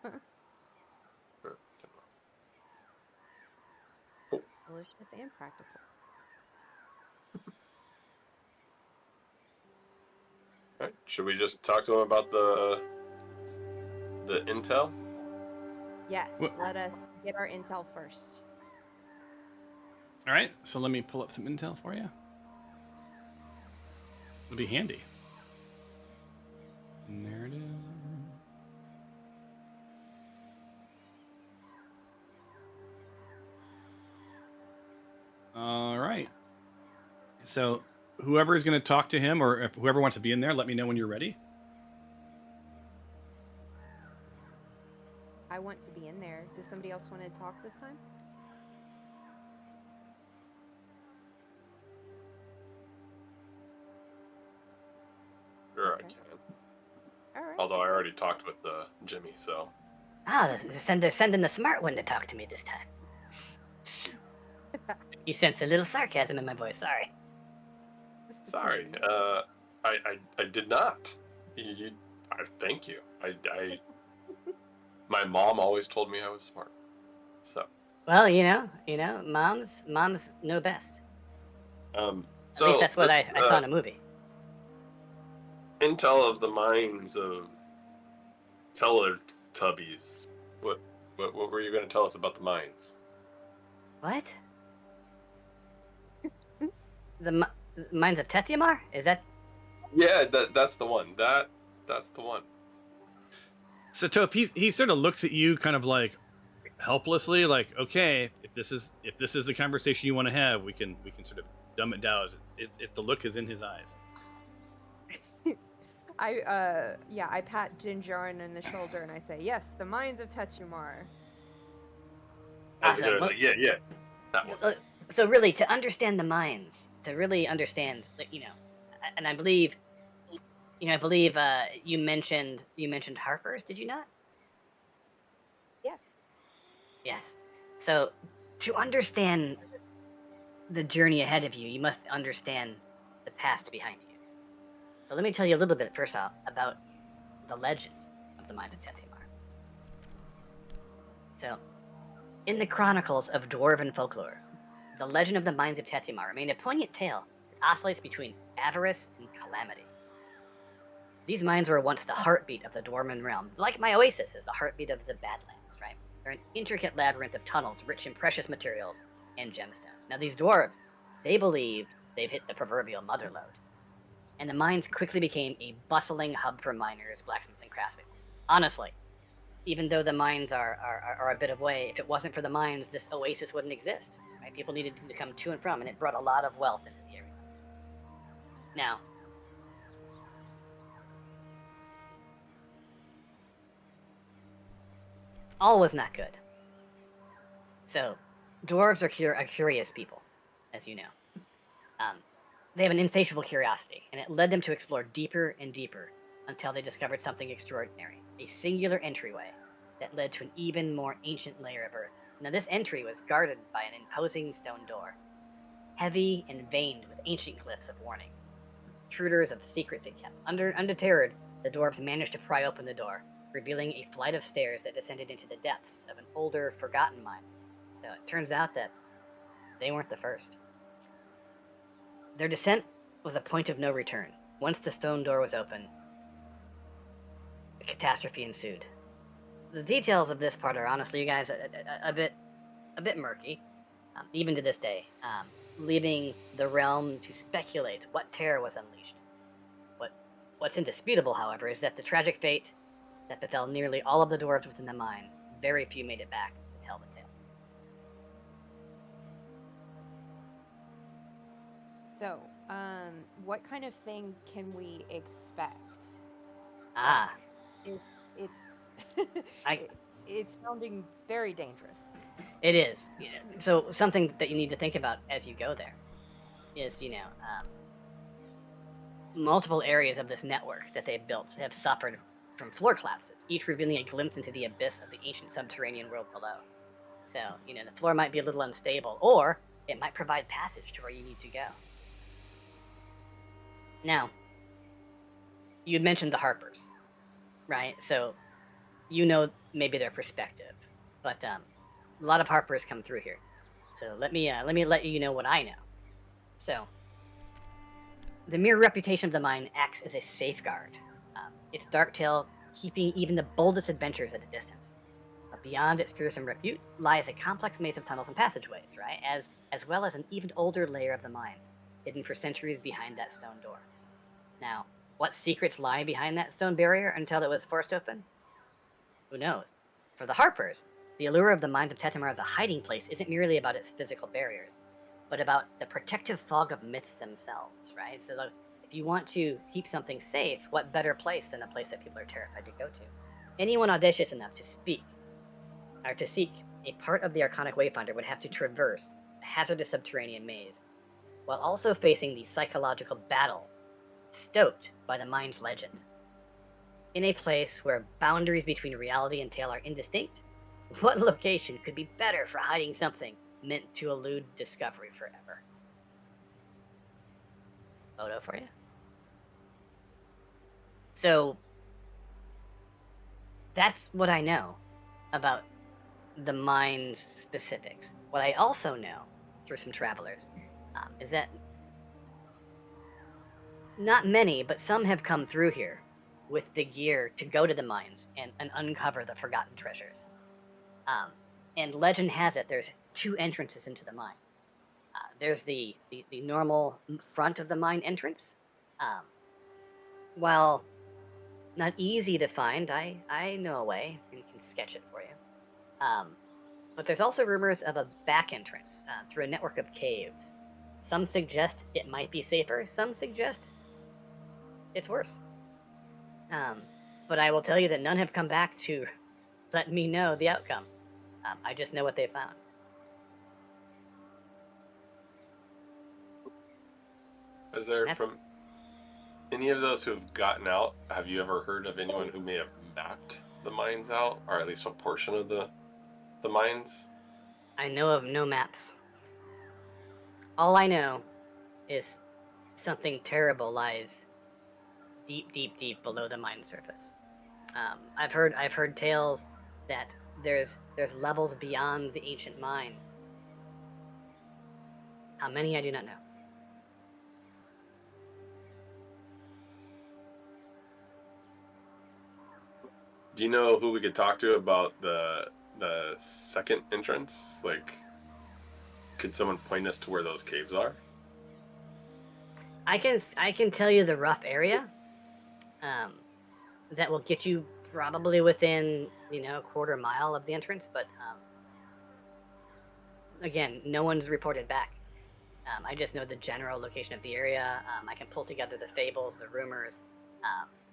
and practical. All right. Should we just talk to him about the intel? Yes, What? let us get our intel first. All right, so let me pull up some intel for you. It'll be handy. And there it is. All right. So whoever is going to talk to him, or if whoever wants to be in there, let me know when you're ready. I want to be in there. Does somebody else want to talk this time? Sure, Okay. I can. All right. Although I already talked with Jimmy, so. Ah, they're sending the smart one to talk to me this time. You sense a little sarcasm in my voice. Sorry. Sorry. I did not. Thank you. My mom always told me I was smart. So. Well, moms know best. So At least that's what I saw in a movie. intel of the minds of Teletubbies. What were you going to tell us about the mines? What? The mines of Tetiamar? Is that? Yeah, that's the one. That's the one. So Toph, he sort of looks at you, kind of like helplessly, like, okay, if this is the conversation you want to have, we can sort of dumb it down. If the look is in his eyes. I pat Jinjarin in the shoulder and I say, yes, the mines of Tetumar. Awesome. Like, yeah, that one. So really, to understand the mines, to really understand, and I believe, you mentioned Harper's, did you not? Yes. Yes. So to understand the journey ahead of you, you must understand the past behind you. So let me tell you a little bit first off about the legend of the mines of Tethimar. So, in the chronicles of dwarven folklore, the legend of the mines of Tethimar remained a poignant tale that oscillates between avarice and calamity. These mines were once the heartbeat of the dwarven realm, like my oasis is the heartbeat of the Badlands, right? They're an intricate labyrinth of tunnels rich in precious materials and gemstones. Now, these dwarves, they believed they've hit the proverbial mother lode, and the mines quickly became a bustling hub for miners, blacksmiths, and craftspeople. Honestly, even though the mines are a bit of way, if it wasn't for the mines, this oasis wouldn't exist. Right? People needed to come to and from, and it brought a lot of wealth into the area. Now, all was not good. So, dwarves are curious people, as you know. They have an insatiable curiosity, and it led them to explore deeper and deeper until they discovered something extraordinary, a singular entryway that led to an even more ancient layer of earth. Now, this entry was guarded by an imposing stone door, heavy and veined with ancient glyphs of warning. Intruders of secrets it kept. Undeterred, the dwarves managed to pry open the door, revealing a flight of stairs that descended into the depths of an older, forgotten mine. So it turns out that they weren't the first. Their descent was a point of no return. Once the stone door was open, a catastrophe ensued. The details of this part are honestly, you guys, a bit murky, even to this day, leaving the realm to speculate what terror was unleashed. What's indisputable, however, is that the tragic fate that befell nearly all of the dwarves within the mine, very few made it back to tell the tale. So, what kind of thing can we expect? It's sounding very dangerous. It is. So something that you need to think about as you go there is, multiple areas of this network that they've built have suffered from floor collapses, each revealing a glimpse into the abyss of the ancient subterranean world below. So, the floor might be a little unstable, or it might provide passage to where you need to go. Now, you'd mentioned the Harpers, right? So, maybe their perspective, but a lot of Harpers come through here. So let me let you know what I know. So, the mere reputation of the mine acts as a safeguard. Its dark tale keeping even the boldest adventurers at a distance. But beyond its fearsome repute lies a complex maze of tunnels and passageways, right? As well as an even older layer of the mine, hidden for centuries behind that stone door. Now, what secrets lie behind that stone barrier until it was forced open? Who knows? For the Harpers, the allure of the mines of Tethimar as a hiding place isn't merely about its physical barriers, but about the protective fog of myths themselves, right? So if you want to keep something safe, what better place than a place that people are terrified to go to? Anyone audacious enough to seek a part of the Arcanic Wayfinder would have to traverse a hazardous subterranean maze, while also facing the psychological battle stoked by the mine's legend. In a place where boundaries between reality and tale are indistinct, what location could be better for hiding something meant to elude discovery forever? Photo for you. So, that's what I know about the mine's specifics. What I also know through some travelers is that Not many, but some have come through here with the gear to go to the mines and uncover the forgotten treasures. And legend has it there's 2 entrances into the mine. There's the normal front of the mine entrance. While not easy to find, I know a way and can sketch it for you. But there's also rumors of a back entrance through a network of caves. Some suggest it might be safer, some suggest it's worse. But I will tell you that none have come back to let me know the outcome. I just know what they found. Is there, from any of those who have gotten out, have you ever heard of anyone who may have mapped the mines out, or at least a portion of the mines? I know of no maps. All I know is something terrible lies deep, deep, deep below the mine surface. I've heard tales that there's levels beyond the ancient mine. How many I do not know. Do you know who we could talk to about the second entrance? Like, could someone point us to where those caves are? I can tell you the rough area. That will get you probably within a quarter mile of the entrance, but again, no one's reported back. I just know the general location of the area. I can pull together the fables, the rumors,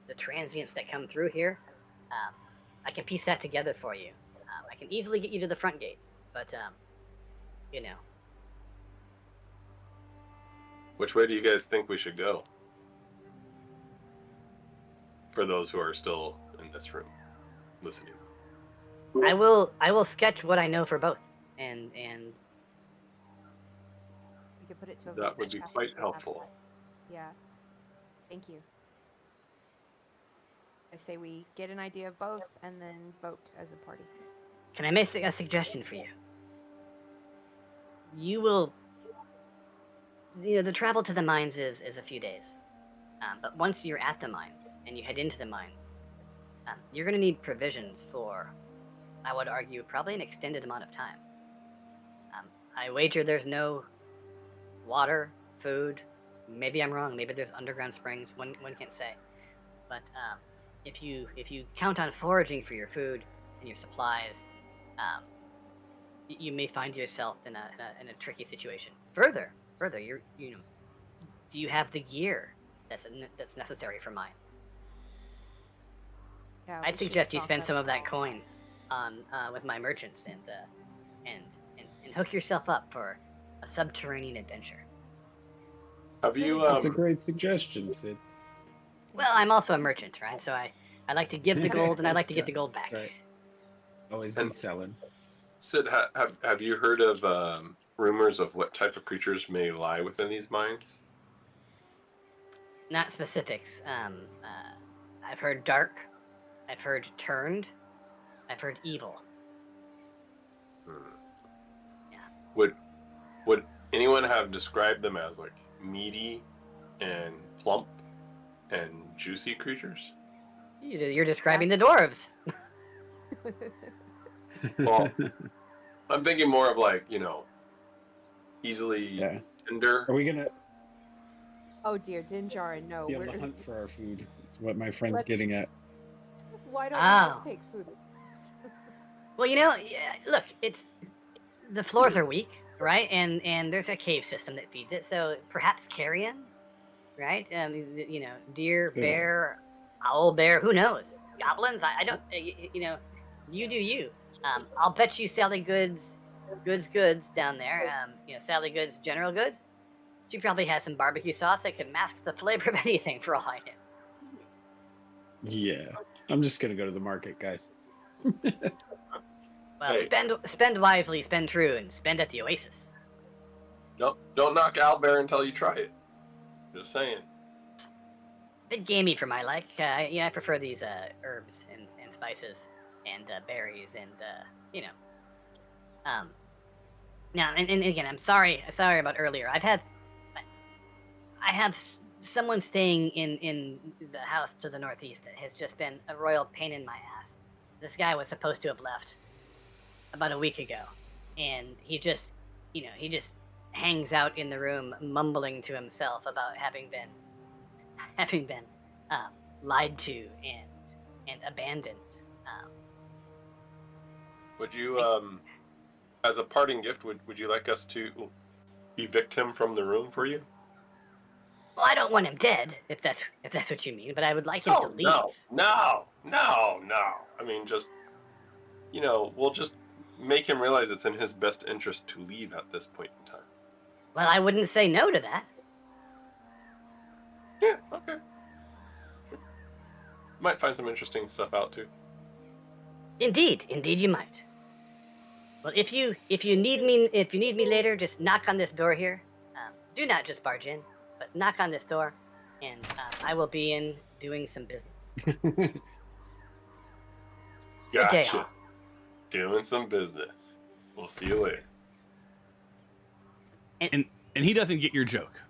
the transients that come through here. I can piece that together for you. I can easily get you to the front gate, but Which way do you guys think we should go? For those who are still in this room listening. I will sketch what I know for both, and We could put it to a that vote would be after quite we have helpful. that. Yeah. Thank you. I say we get an idea of both and then vote as a party. can I make a suggestion for you? You will, the travel to the mines is a few days, but once you're at the mines and you head into the mines, you're going to need provisions for, I would argue, probably an extended amount of time. I wager there's no water, food. Maybe I'm wrong. Maybe there's underground springs. One can't say. But if you count on foraging for your food and your supplies, you may find yourself in a tricky situation. Further, do you have the gear that's necessary for mines? Yeah, I'd suggest you spend some of that coin on with my merchants and hook yourself up for a subterranean adventure. Have you? That's a great suggestion, Sid. Well, I'm also a merchant, right? So I like to give the gold and I like to get the gold back. Right. Always be selling. Sid, have you heard of rumors of what type of creatures may lie within these mines? Not specifics. I've heard dark. I've heard turned. I've heard evil. Yeah. Would anyone have described them as like meaty and plump and juicy creatures? You're describing the dwarves. Well, I'm thinking more of like, easily tender. Are we gonna Oh dear, Dinjar, no. be on the hunt for our food? That's what my friend's Let's- getting at. Why don't we just take food? Well, look, the floors are weak, right? And there's a cave system that feeds it, so perhaps carrion, right? Deer, bear, owl, bear, who knows? Goblins? I don't, you do you. I'll bet you Sally Goods down there, Sally Goods, General Goods, she probably has some barbecue sauce that could mask the flavor of anything for all I know. Yeah. I'm just gonna go to the market, guys. Well, spend wisely, spend true, and spend at the Oasis. Don't knock owlbear until you try it. Just saying. Bit gamey for my like. I prefer these herbs and spices and berries and Now and again, I'm sorry about earlier. I have someone staying in the house to the northeast has just been a royal pain in my ass. This guy was supposed to have left about a week ago, and he just hangs out in the room mumbling to himself about having been lied to and abandoned. Would you, as a parting gift, would you like us to evict him from the room for you? Well, I don't want him dead, if that's what you mean, but I would like him to leave. No. I mean, just, we'll just make him realize it's in his best interest to leave at this point in time. Well, I wouldn't say no to that. Yeah, okay. Might find some interesting stuff out too. Indeed you might. Well, if you need me later, just knock on this door here. Do not just barge in, but knock on this door, and I will be in doing some business. Gotcha. Doing some business. We'll see you later. And he doesn't get your joke,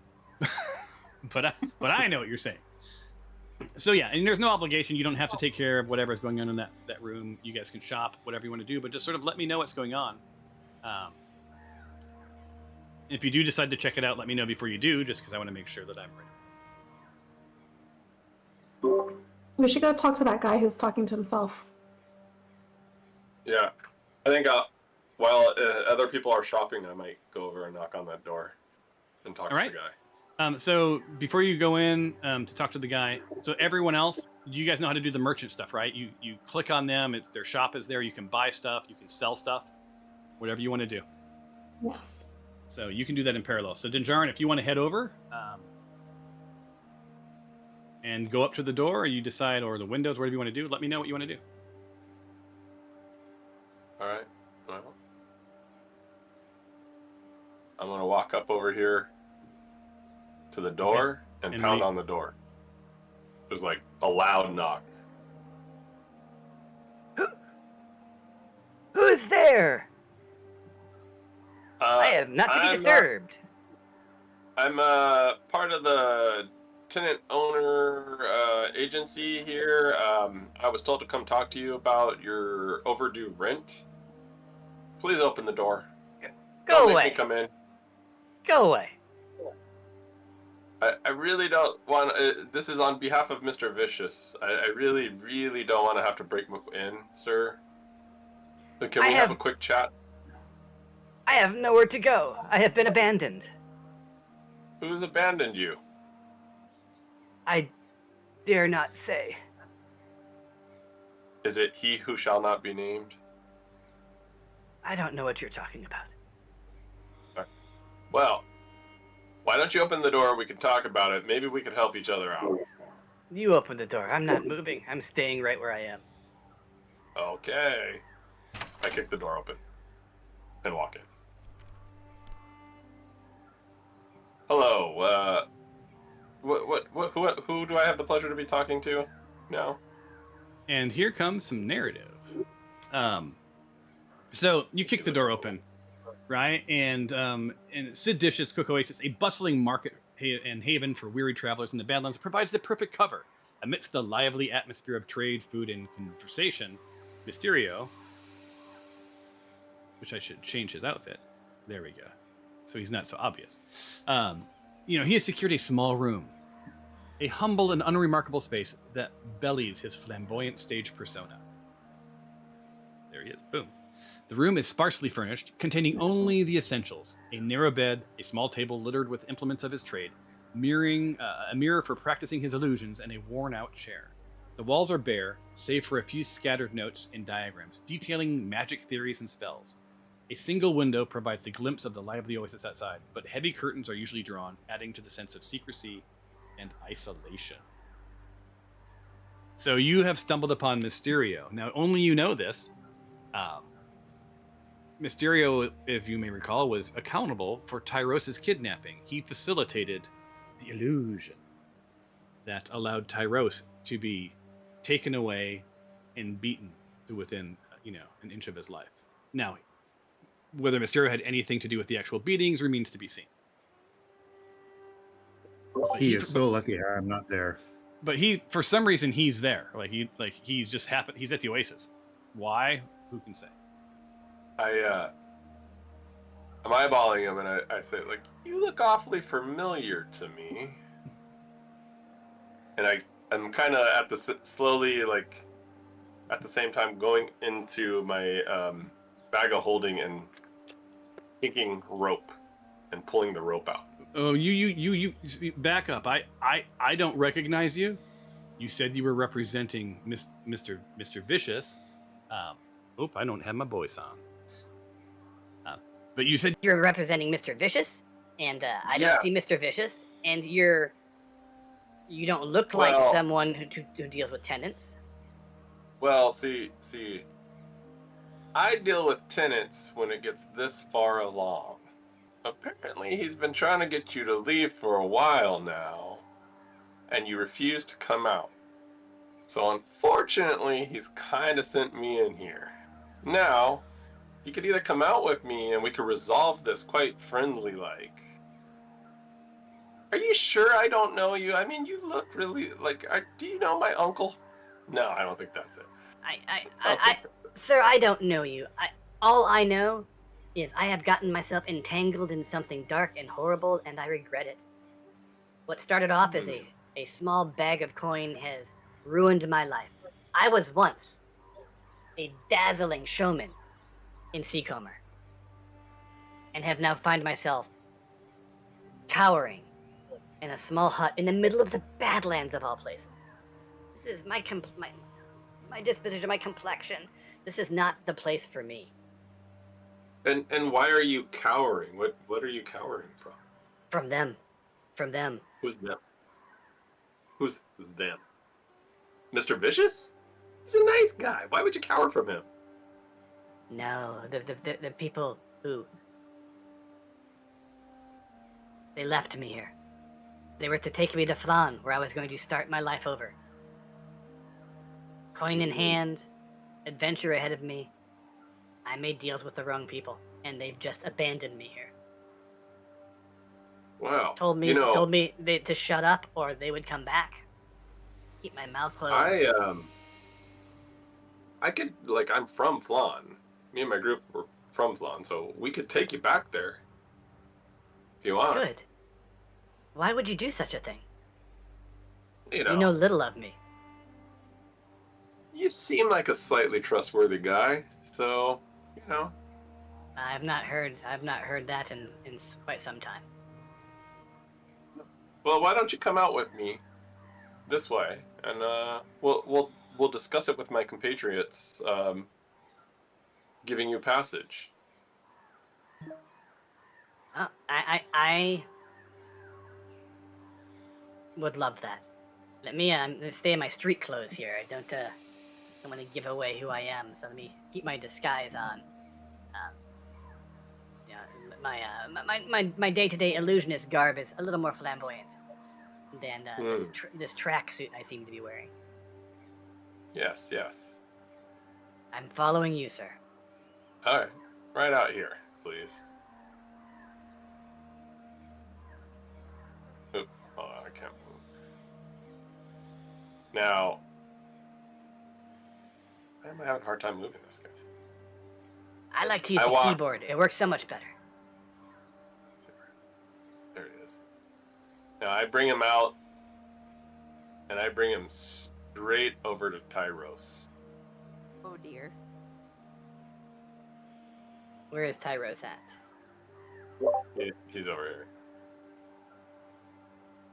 but I know what you're saying. So yeah, and there's no obligation. You don't have to take care of whatever's going on in that room. You guys can shop, whatever you want to do, but just sort of let me know what's going on. If you do decide to check it out, let me know before you do, just because I want to make sure that I'm ready. We should go talk to that guy who's talking to himself. Yeah, I think while other people are shopping, I might go over and knock on that door and talk to the guy. So before you go in to talk to the guy, so everyone else, you guys know how to do the merchant stuff, right? You click on them, their shop is there, you can buy stuff, you can sell stuff, whatever you want to do. Yes. So you can do that in parallel. So Dinjarin, if you want to head over and go up to the door, or you decide, or the windows, whatever you want to do, let me know what you want to do. All right. Well, I'm going to walk up over here to the door and pound on the door. There's like a loud knock. Who's there? I am not to be disturbed. I'm part of the tenant owner agency here. I was told to come talk to you about your overdue rent. Please open the door. Go away. Make me come in. Go away. I really don't want. This is on behalf of Mr. Vicious. I really, really don't want to have to break in, sir. Can we have a quick chat? I have nowhere to go. I have been abandoned. Who's abandoned you? I dare not say. Is it he who shall not be named? I don't know what you're talking about. Well, why don't you open the door? We can talk about it. Maybe we can help each other out. You open the door. I'm not moving. I'm staying right where I am. Okay. I kick the door open and walk in. Hello. Who do I have the pleasure to be talking to now? And here comes some narrative. So you kick the door open, right? And Sid Dish's Cook Oasis, a bustling market and haven for weary travelers in the Badlands, provides the perfect cover. Amidst the lively atmosphere of trade, food, and conversation, Mysterio, which I should change his outfit. There we go. So he's not so obvious. He has secured a small room, a humble and unremarkable space that bellies his flamboyant stage persona. There he is. Boom. The room is sparsely furnished, containing only the essentials: a narrow bed, a small table littered with implements of his trade, a mirror for practicing his illusions, and a worn-out chair. The walls are bare, save for a few scattered notes and diagrams detailing magic theories and spells. A single window provides a glimpse of the lively oasis outside, but heavy curtains are usually drawn, adding to the sense of secrecy and isolation. So you have stumbled upon Mysterio. Now, only you know this. Mysterio, if you may recall, was accountable for Tyros' kidnapping. He facilitated the illusion that allowed Tyros to be taken away and beaten to within, an inch of his life. Now, whether Mysterio had anything to do with the actual beatings remains to be seen. But He is so lucky I'm not there. But he, for some reason, he's there. He's just happened. He's at the Oasis. Why? Who can say? I'm eyeballing him, and I say, like, you look awfully familiar to me. And I'm kind of at the slowly, like, at the same time going into my bag of holding and taking rope and pulling the rope out. Oh, you back up. I don't recognize you. You said you were representing Mr. Vicious. I don't have my voice on. But you said You're representing Mr. Vicious, and I Yeah. don't see Mr. Vicious, and you don't look like Well- someone who deals with tenants. Well, see, I deal with tenants when it gets this far along. Apparently, he's been trying to get you to leave for a while now, and you refuse to come out. So unfortunately, he's kind of sent me in here. Now, you could either come out with me and we could resolve this quite friendly-like. Are you sure I don't know you? I mean, you look really like. Do you know my uncle? No, I don't think that's it. Sir, I don't know you. All I know is I have gotten myself entangled in something dark and horrible, and I regret it. What started off as a small bag of coin has ruined my life. I was once a dazzling showman in Seacomer, and have now found myself cowering in a small hut in the middle of the Badlands of all places. This is my disposition, my complexion. This is not the place for me. And why are you cowering? What are you cowering from? From them. From them. Who's them? Who's them? Mr. Vicious? He's a nice guy. Why would you cower from him? No, the people who... They left me here. They were to take me to Flan, where I was going to start my life over. Coin in hand, adventure ahead of me. I made deals with the wrong people, and they've just abandoned me here. Wow. Told me to shut up, or they would come back. Keep my mouth closed. I'm from Flan. Me and my group were from Flan, so we could take you back there. If you want. Good. Why would you do such a thing? You You know little of me. You seem like a slightly trustworthy guy, so, I've not heard that in quite some time. Well, why don't you come out with me this way, and we'll discuss it with my compatriots, giving you passage. I would love that. Let me stay in my street clothes here. I don't want to give away who I am, so let me keep my disguise on. My day-to-day illusionist garb is a little more flamboyant than this tracksuit I seem to be wearing. Yes. I'm following you, sir. All right, right out here, please. Oop, hold on, I can't move. Now, why am I having a hard time moving this guy? I like to use the keyboard. It works so much better. There it is. Now I bring him out, and I bring him straight over to Tyros. Oh dear. Where is Tyros at? He's over here.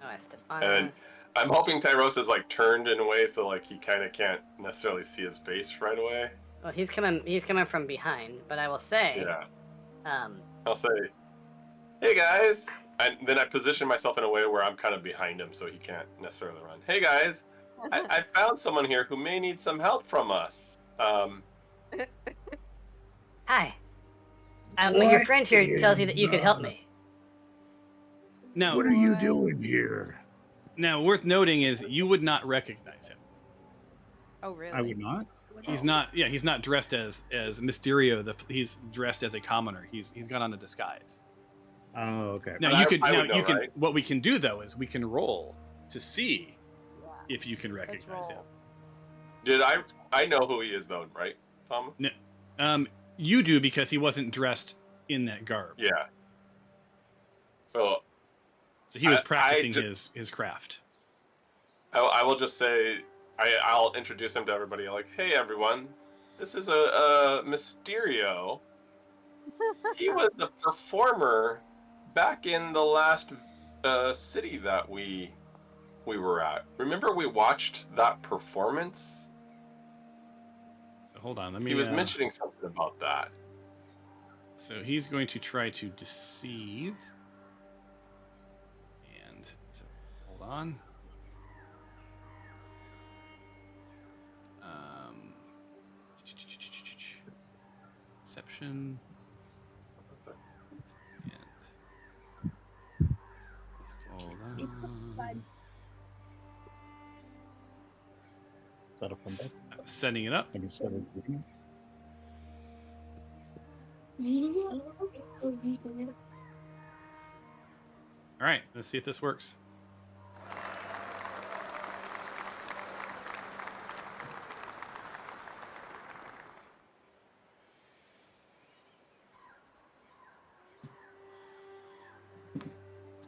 Oh, that's Stephanos. And I'm hoping Tyros is like turned in a way so like he kind of can't necessarily see his face right away. Well, he's coming from behind, but I will say, I'll say, hey guys, and then I position myself in a way where I'm kind of behind him so he can't necessarily run. Hey guys, I found someone here who may need some help from us. Hi. Your friend here tells you that you could help me. Now, What are you doing here? Now, worth noting is you would not recognize him. Oh really? I would not. He's not. Yeah, he's not dressed as Mysterio. He's dressed as a commoner. He's got on a disguise. Oh, okay. Now But you could. I Now would know, you can. right? What we can do though is we can roll to see if you can Let's recognize him. roll. Did I know who he is though, right, Thomas? No, you do because he wasn't dressed in that garb. Yeah. So So he was I practicing just- his craft. I will just say I'll introduce him to everybody. Like, hey everyone, this is a Mysterio. He was the performer back in the last city that we were at. Remember we watched that performance? So hold on, let me. He was mentioning something about that. So he's going to try to deceive. And so, hold on. Deception. And hold on. Is that a fun day? Setting it up. Have you started reading All right, let's see if this works.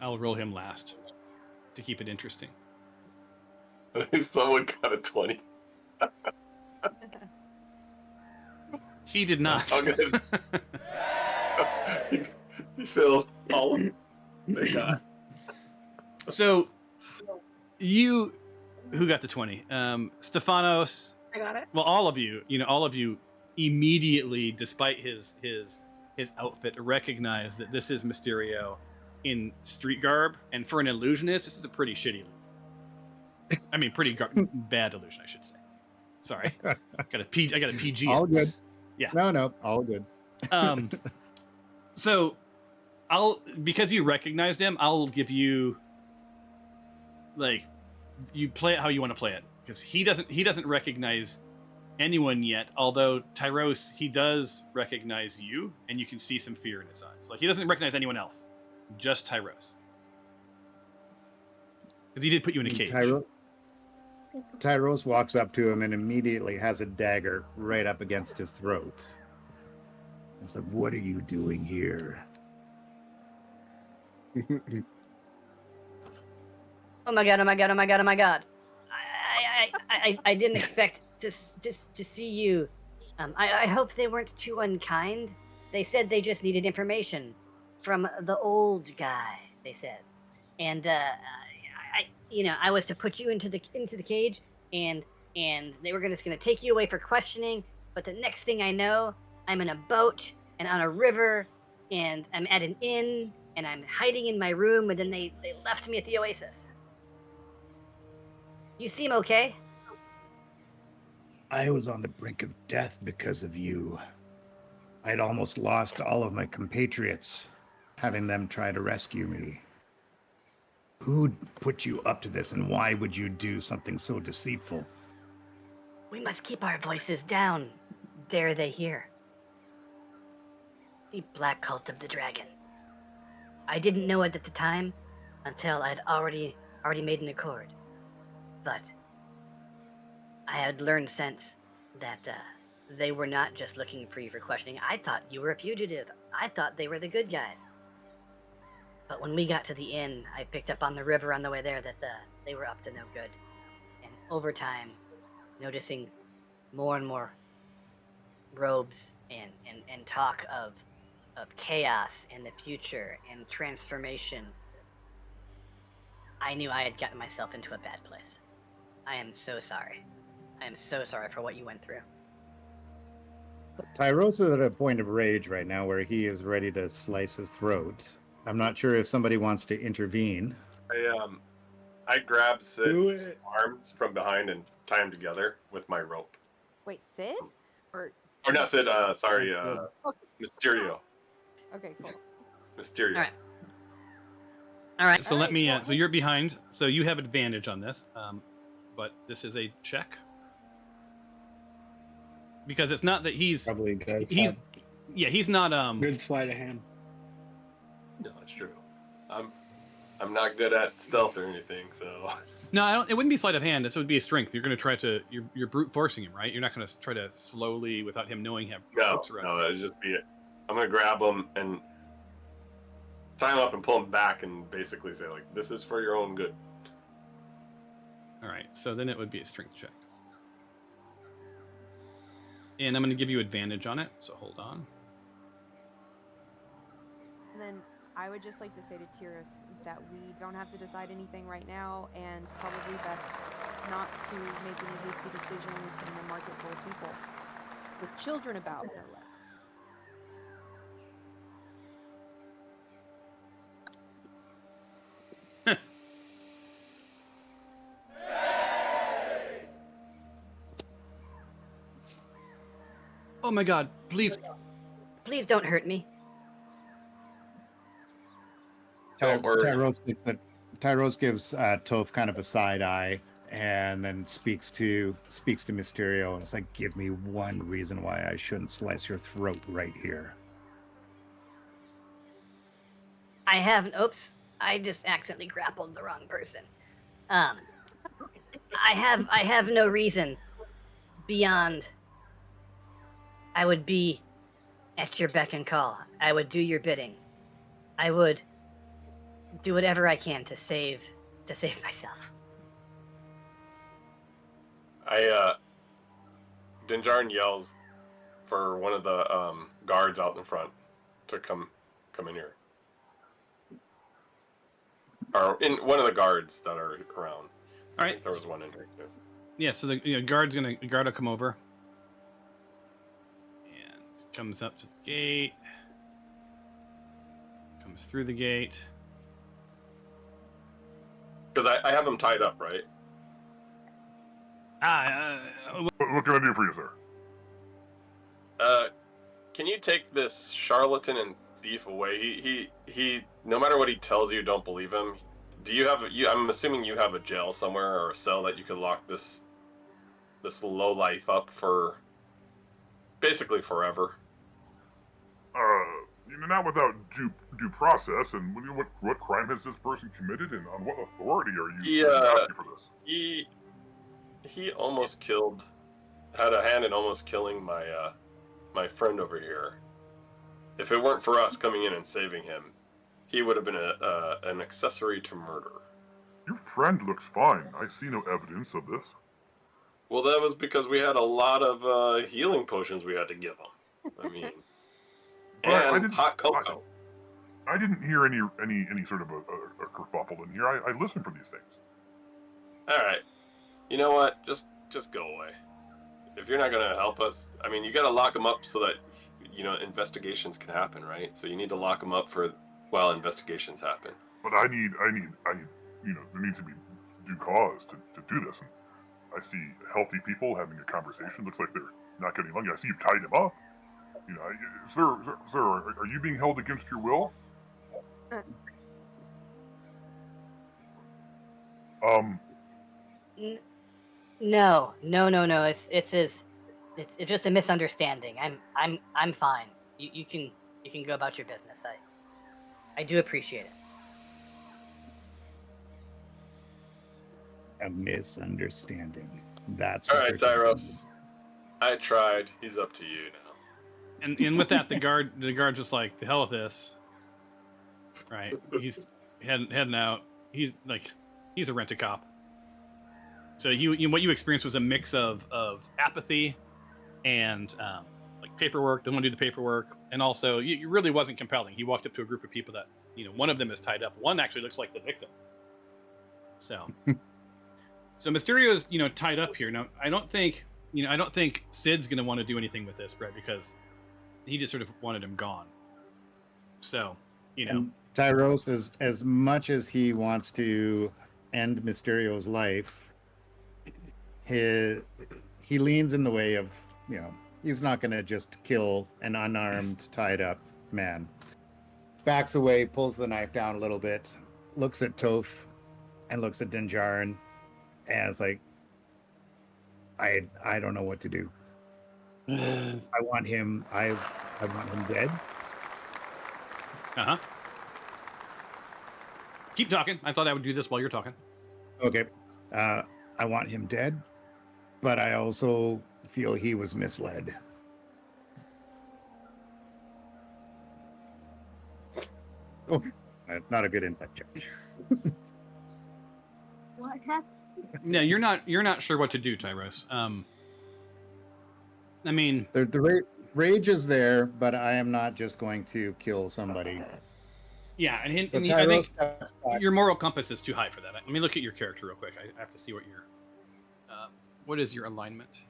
I'll roll him last to keep it interesting. Someone got a 20. He did not. Oh, good. He failed all of they got. So, you, who got the 20? Stefanos. I got it. Well, all of you, all of you immediately, despite his outfit, recognize that this is Mysterio in street garb, and for an illusionist, this is a pretty shitty illusion. I mean, pretty bad illusion, I should say. Sorry, I got a PG. All good. Yeah. No, all good. So, because you recognized him, I'll give you, like, you play it how you want to play it, because he doesn't recognize anyone yet. Although Tyros, he does recognize you, and you can see some fear in his eyes. Like, he doesn't recognize anyone else, just Tyros, because he did put you in a cage. Tyros walks up to him and immediately has a dagger right up against his throat. It's like, what are you doing here? Oh my god! Oh my god! Oh my god! Oh my god! I didn't expect to see you. I hope they weren't too unkind. They said they just needed information from the old guy. They said, and I was to put you into the cage, and they were just gonna take you away for questioning. But the next thing I know, I'm in a boat and on a river, and I'm at an inn, and I'm hiding in my room, and then they left me at the oasis. You seem okay? I was on the brink of death because of you. I'd almost lost all of my compatriots, having them try to rescue me. Who put you up to this, and why would you do something so deceitful? We must keep our voices down. Dare they hear? The Black Cult of the Dragon. I didn't know it at the time until I'd already made an accord. But I had learned since that they were not just looking for you for questioning. I thought you were a fugitive. I thought they were the good guys. But when we got to the inn, I picked up on the river on the way there that they were up to no good. And over time, noticing more and more robes and talk of chaos and the future and transformation, I knew I had gotten myself into a bad place. I am so sorry. I am so sorry for what you went through. Tyros is at a point of rage right now where he is ready to slice his throat. I'm not sure if somebody wants to intervene. I grab Do Sid's it. arms from behind and tie them together with my rope. Wait, Sid? Or Or not Sid, sorry, That's Mysterio. okay, cool. Mysterio. All right. All right. So let me. So you're behind. So you have advantage on this, but this is a check because it's not that he's Probably does. he's have yeah he's not good sleight of hand. No, that's true. I'm not good at stealth or anything, so. No, I don't, it wouldn't be sleight of hand. This would be a strength. You're going to try to you're brute forcing him, right? You're not going to try to slowly, without him knowing, have No, ropes around. it'd just be it. I'm gonna grab him and tie him up and pull him back and basically say like, "This is for your own good." All right, so then it would be a strength check, and I'm going to give you advantage on it. So hold on. And then I would just like to say to Tyrus that we don't have to decide anything right now, and probably best not to make any hasty decisions in a market full of people, with children about, no less. Oh my God! Please. Please don't hurt me. Don't worry. Tyrose gives Toph kind of a side eye and then speaks to Mysterio, and it's like, give me one reason why I shouldn't slice your throat right here. Oops, I just accidentally grappled the wrong person. I have no reason beyond I would be at your beck and call. I would do your bidding. I would do whatever I can to save myself. Dinjarin yells for one of the guards out in front to come in here. Or in one of the guards that are around. All right. There was one in here too. Yeah, so the guard will come over and comes up to the gate, comes through the gate. Because I have him tied up, right? What can I do for you, sir? Can you take this charlatan and thief away? He no matter what he tells you, don't believe him. Do you have I'm assuming you have a jail somewhere or a cell that you could lock this lowlife up for basically forever. Not without due process. And what crime has this person committed, and on what authority are you asking for this? He almost had a hand in almost killing my friend over here. If it weren't for us coming in and saving him, he would have been an accessory to murder. Your friend looks fine. I see no evidence of this. Well, that was because we had a lot of healing potions we had to give him. I mean, and hot cocoa. I didn't hear any sort of a kerfuffle in here. I listen for these things. All right. You know what? Just go away. If you're not gonna help us, I mean, you gotta lock him up so that investigations can happen, right? So you need to lock him up while investigations happen. But I need there needs to be due cause to do this. And I see healthy people having a conversation. Looks like they're not getting along. I see you've tied him up. Sir, are you being held against your will? No. It's just a misunderstanding. I'm fine. You can go about your business. I do appreciate it. A misunderstanding. That's all right, Tyros. I tried. He's up to you now. And with that, the guard just like, the hell with this. Right? He's heading out. He's a rent-a-cop. So what you experienced was a mix of apathy and like paperwork. Didn't want to do the paperwork, and also you really wasn't compelling. He walked up to a group of people that one of them is tied up. One actually looks like the victim. So Mysterio's tied up here now. I don't think Sid's gonna want to do anything with this, Brett, because he just sort of wanted him gone. So And Tyros, as much as he wants to end Mysterio's life, he leans in the way of, he's not going to just kill an unarmed, tied up man. Backs away, pulls the knife down a little bit, looks at Toph and looks at Dinjarin, and it's like, I don't know what to do. I want him dead. Uh-huh. keep talking. I thought I would do this while you're talking. Okay. I want him dead, but I also feel he was misled. Oh, not a good insight check. What happened? Yeah, you're not sure what to do, Tyros. I mean, The rage is there, but I am not just going to kill somebody. yeah, and So I Tyros think steps back. your moral compass is too high for that. Let me look at your character real quick. I have to see what your what is your alignment?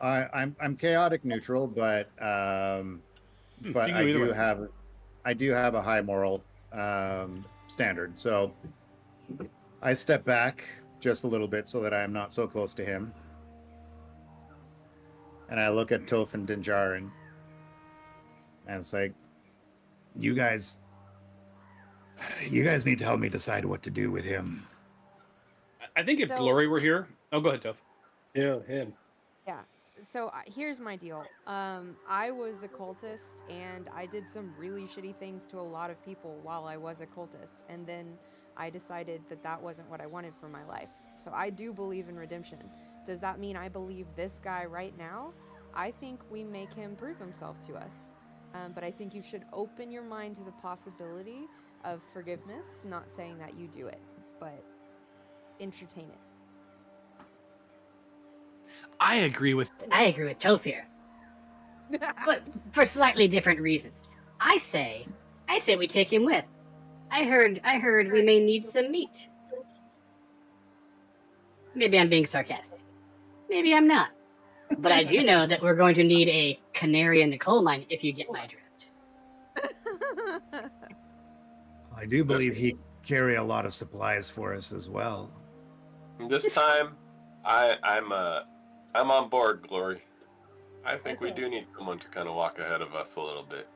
I'm chaotic neutral, but you can I go either way. do have a high moral standard. So I step back just a little bit so that I am not so close to him. And I look at Toph and Dinjarin and it's like, you guys need to help me decide what to do with him. I think if So- Glory were here, oh, go ahead, Toph. Yeah, him. Yeah. So here's my deal. I was a cultist, and I did some really shitty things to a lot of people while I was a cultist, and then I decided that that wasn't what I wanted for my life. So I do believe in redemption. Does that mean I believe this guy right now? I think we make him prove himself to us. But I think you should open your mind to the possibility of forgiveness. Not saying that you do it, but entertain it. I agree with. I agree with Toph here, but for slightly different reasons. I say we take him with. I heard we may need some meat. Maybe I'm being sarcastic. Maybe I'm not. But I do know that we're going to need a canary in the coal mine if you get my drift. I do believe he carry a lot of supplies for us as well. This time, I'm on board, Glory. I think we do need someone to kind of walk ahead of us a little bit.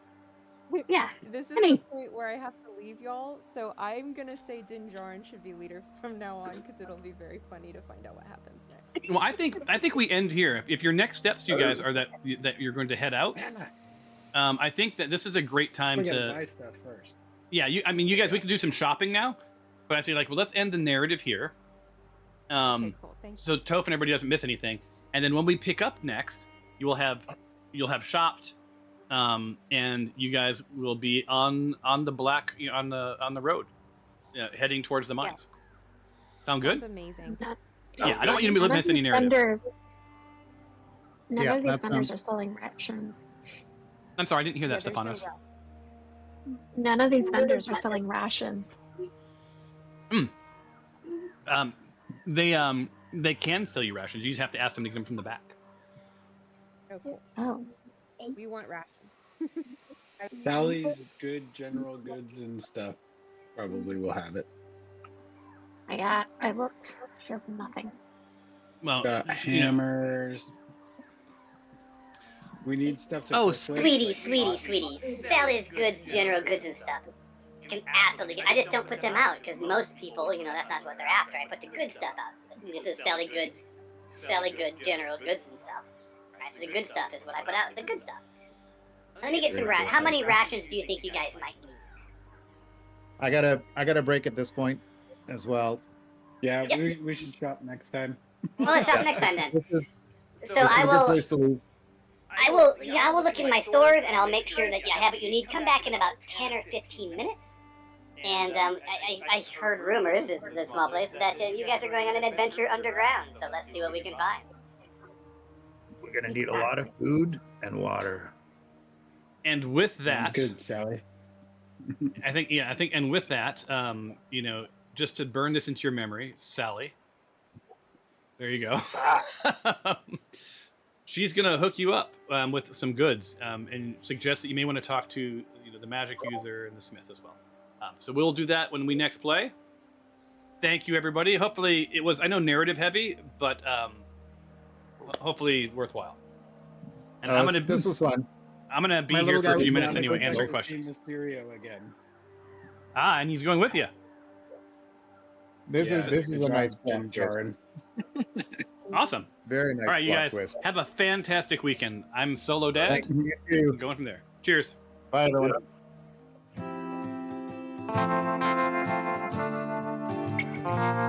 Yeah. This is I mean- the point where I have to leave y'all, so I'm gonna say Dinjarin should be leader from now on because it'll be very funny to find out what happens next. Well, I think we end here. If your next steps, you guys, are that you're going to head out, I think that this is a great time We gotta to. buy stuff first. Yeah, you guys, we can do some shopping now, but I feel like, well, let's end the narrative here. Okay, cool. Thanks. So Toph and everybody doesn't miss anything, and then when we pick up next, you'll have shopped, and you guys will be on the on the road, heading towards the mines. Sound good? Sounds amazing. Yeah, I don't want you to miss any narrative. None Yeah, of these that vendors sounds- are selling rations. I'm sorry, I didn't hear that, Yeah, there's no Stephanos. rush. None of these vendors are selling rations. They can sell you rations. You just have to ask them to get them from the back. Oh, cool. Oh, We want rations. Sally's good general goods and stuff probably will have it. I looked. She has nothing. Well, Got you know, hammers. We need stuff to Oh, cook with, Sweetie, like sweetie, pots. sweetie. Sally's goods, general goods and stuff. You can absolutely get. I just don't put them out because most people, that's not what they're after. I put the good stuff out. This is Sally goods, general goods and stuff. Right, so the good stuff is what I put out. The good stuff. Let me get some rations. How many rations do you think you guys might need? I gotta break at this point as well. Yeah, Yep. we should shop next time. Well, let's shop next time then. This is, So this is I a good will. place to leave. I will look in my stores and I'll make sure that you have what you need. Come back in about 10 or 15 minutes. And I heard rumors, it's a small place, that you guys are going on an adventure underground. So let's see what we can find. We're gonna need a lot of food and water. and with that, Good, Sally. I think, and with that, just to burn this into your memory, Sally. There you go. She's gonna hook you up with some goods, and suggest that you may want to talk to the magic user and the smith as well. So we'll do that when we next play. Thank you, everybody. Hopefully, it was, I know, narrative heavy, but hopefully worthwhile. And This was fun. I'm gonna be My here little for a guy few was minutes down to anyway, go answering to questions. Mysterio again. And he's going with you. This is Good a nice job, plot Jim twist. Charin. Awesome. Very nice All right, you plot guys, twist. have a fantastic weekend. I'm Solo Dad. Thank you. I'm going from there. Cheers. Bye, everyone. me.